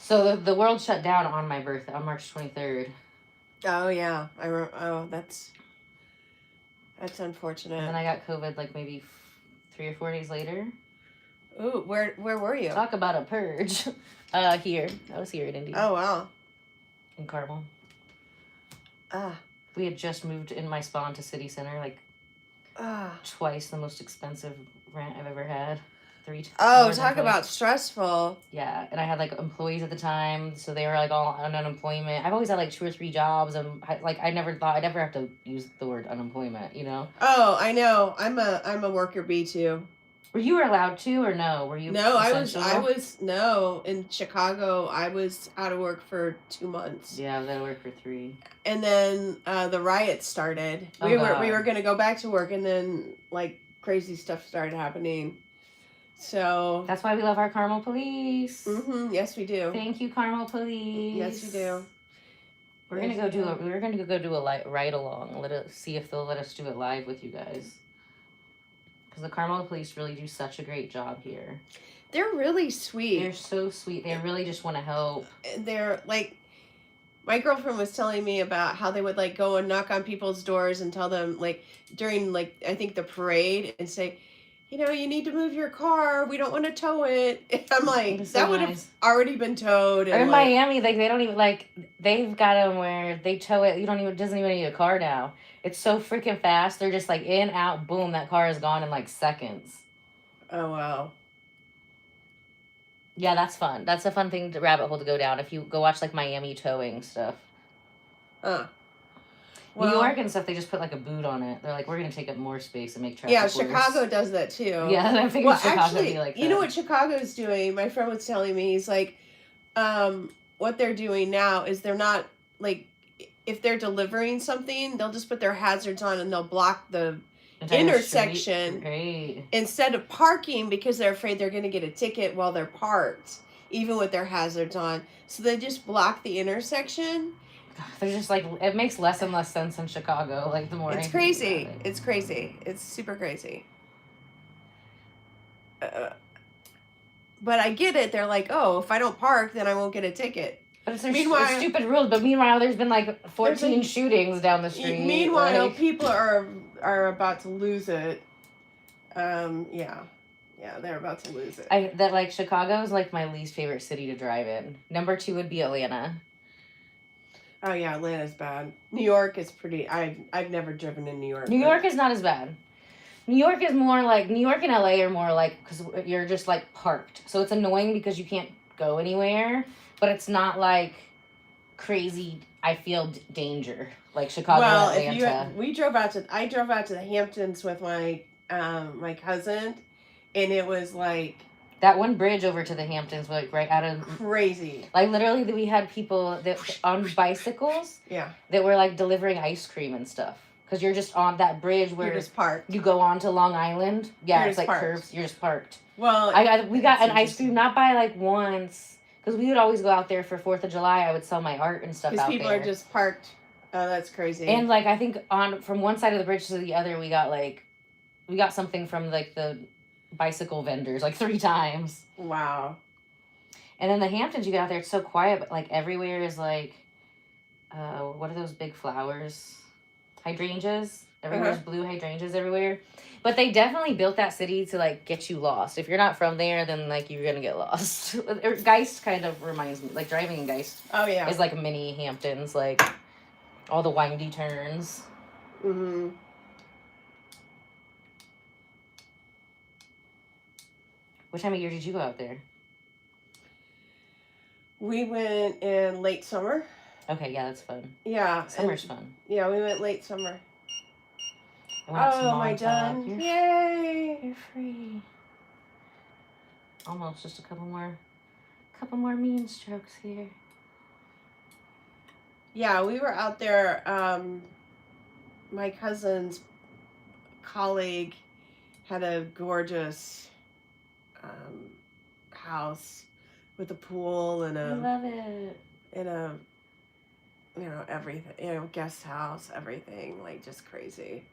So the world shut down on my birthday on March 23rd. Oh yeah, that's unfortunate. And then I got COVID like maybe 3 or 4 days later. Ooh, where were you? Talk about a purge. Here. I was here in India. Oh wow. In Carmel. We had just moved in my spawn to City Center, like twice the most expensive rent I've ever had. 3 times. Oh, talk about stressful. Yeah, and I had like employees at the time, so they were like all on unemployment. I've always had like 2 or 3 jobs, and I never thought I'd ever have to use the word unemployment, you know? Oh, I know. I'm a worker bee too. Were you allowed to, or no? Were you? No, I was no, in Chicago. I was out of work for 2 months. Yeah, I was out of work for 3. And then the riots started. Oh, we were gonna go back to work, and then like crazy stuff started happening. So that's why we love our Carmel police. Mm-hmm. Yes, we do. Thank you, Carmel police. Yes, we do. We're gonna go do a ride along. See if they'll let us do it live with you guys. Because the Carmel police really do such a great job here. They're really sweet. They're so sweet. They really just want to help. They're like, my girlfriend was telling me about how they would like go and knock on people's doors and tell them like during like I think the parade and say, you need to move your car. We don't want to tow it. And I'm like, It's so that would have nice. already been towed. Or And in Miami, like they don't even like they've got them where they tow it. You don't even doesn't even need a car now. It's so freaking fast. They're just like in, out, boom. That car is gone in like seconds. Oh wow. Yeah, that's fun. That's a fun thing to rabbit hole to go down if you go watch like Miami towing stuff. New York and stuff, they just put like a boot on it. They're like, we're gonna take up more space and make traffic Yeah, worse. Chicago does that too. Yeah, I figured Chicago would be like that. You know what Chicago's doing? My friend was telling me, he's like, what they're doing now is they're not like, if they're delivering something, they'll just put their hazards on and they'll block the intersection instead of parking because they're afraid they're going to get a ticket while they're parked, even with their hazards on. So they just block the intersection. They're just like, it makes less and less sense in Chicago. Like the more it's crazy. It's crazy. It's super crazy. But I get it. They're like, oh, if I don't park, then I won't get a ticket. But it's a stupid rule. But meanwhile, there's been like 14 shootings down the street. Meanwhile, people are about to lose it. Yeah, they're about to lose it. Chicago is like my least favorite city to drive in. Number 2 would be Atlanta. Oh yeah, Atlanta's bad. New York is pretty. I've never driven in New York. New York is not as bad. New York is more like, New York and LA are more like, because you're just like parked. So it's annoying because you can't go anywhere, but it's not like crazy, I feel danger, like Chicago and Atlanta. I drove out to the Hamptons with my my cousin, and it was like, that one bridge over to the Hamptons, like right out of crazy. Like literally, we had people that on bicycles. Yeah. That were like delivering ice cream and stuff. Because you're just on that bridge where you're just parked. You go on to Long Island. Yeah, it's like curves. You're just parked. Well, we got an ice cream not by like once, because we would always go out there for 4th of July. I would sell my art and stuff out there. Because people are just parked. Oh, that's crazy. And like I think from one side of the bridge to the other, we got something from like the bicycle vendors like 3 times. Wow. And then the Hamptons, you get out there, it's so quiet, but like everywhere is like, what are those big flowers? Hydrangeas. Everywhere's blue hydrangeas everywhere. But they definitely built that city to like get you lost. If you're not from there, then like you're gonna get lost. Geist kind of reminds me, like driving in Geist. Oh yeah. Is like mini Hamptons, like all the windy turns. Mm-hmm. What time of year did you go out there? We went in late summer. Okay, yeah, that's fun. Yeah. Summer's fun. Yeah, we went late summer. Oh, am I done? Yay! You're free. Almost, just a couple more mean strokes here. Yeah, we were out there. My cousin's colleague had a gorgeous house with a pool and I love it. And a, everything, guest house, everything, like just crazy.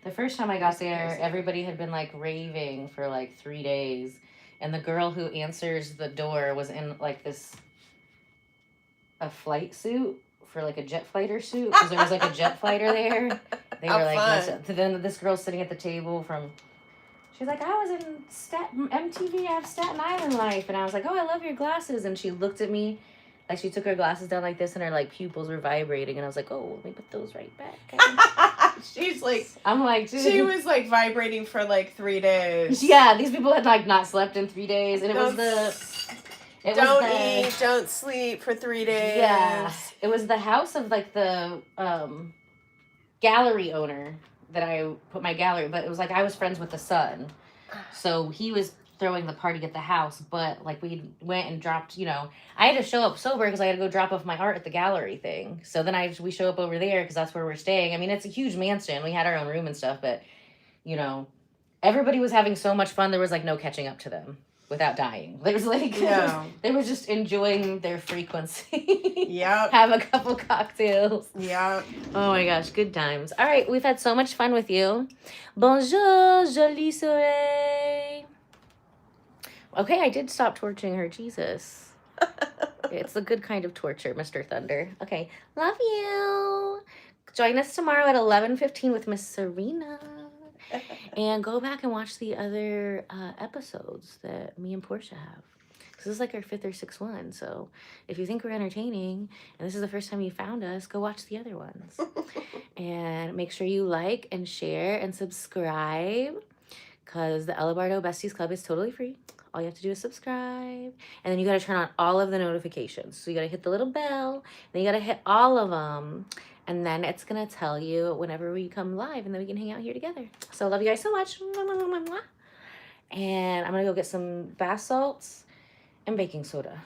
The first time I got there, everybody had been like raving for like 3 days, and the girl who answers the door was in like a flight suit for like a jet fighter suit, because there was like a jet fighter there. They were like, then this girl's sitting at the table she's like, I was in MTV, I have Staten Island life. And I was like, oh, I love your glasses. And she looked at me, like she took her glasses down like this and her like pupils were vibrating. And I was like, oh, let me put those right back. She's like, I'm like, she was like vibrating for like 3 days. Yeah, these people had like not slept in 3 days. And don't eat, don't sleep for 3 days. Yeah, it was the house of like the gallery owner that I put my gallery, but it was like I was friends with the son, so he was throwing the party at the house, but like we went and dropped, I had to show up sober because I had to go drop off my art at the gallery thing. So then we show up over there because that's where we're staying. I mean, it's a huge mansion. We had our own room and stuff, but everybody was having so much fun. There was like no catching up to them without dying. There was like, they were just enjoying their frequency. Yep. Have a couple cocktails. Yeah. Oh my gosh, good times. All right, we've had so much fun with you. Bonjour, jolie soleil. Okay, I did stop torturing her. Jesus. It's a good kind of torture, Mr. Thunder. Okay, love you. Join us tomorrow at 11:15 with Miss Serena. And go back and watch the other episodes that me and Portia have. This is like our 5th or 6th one. So if you think we're entertaining and this is the first time you found us, go watch the other ones. And make sure you like and share and subscribe, because the Ella Bardo Besties Club is totally free. All you have to do is subscribe. And then you got to turn on all of the notifications. So you got to hit the little bell. Then you got to hit all of them. And then it's going to tell you whenever we come live. And then we can hang out here together. So I love you guys so much. And I'm going to go get some bath salts and baking soda.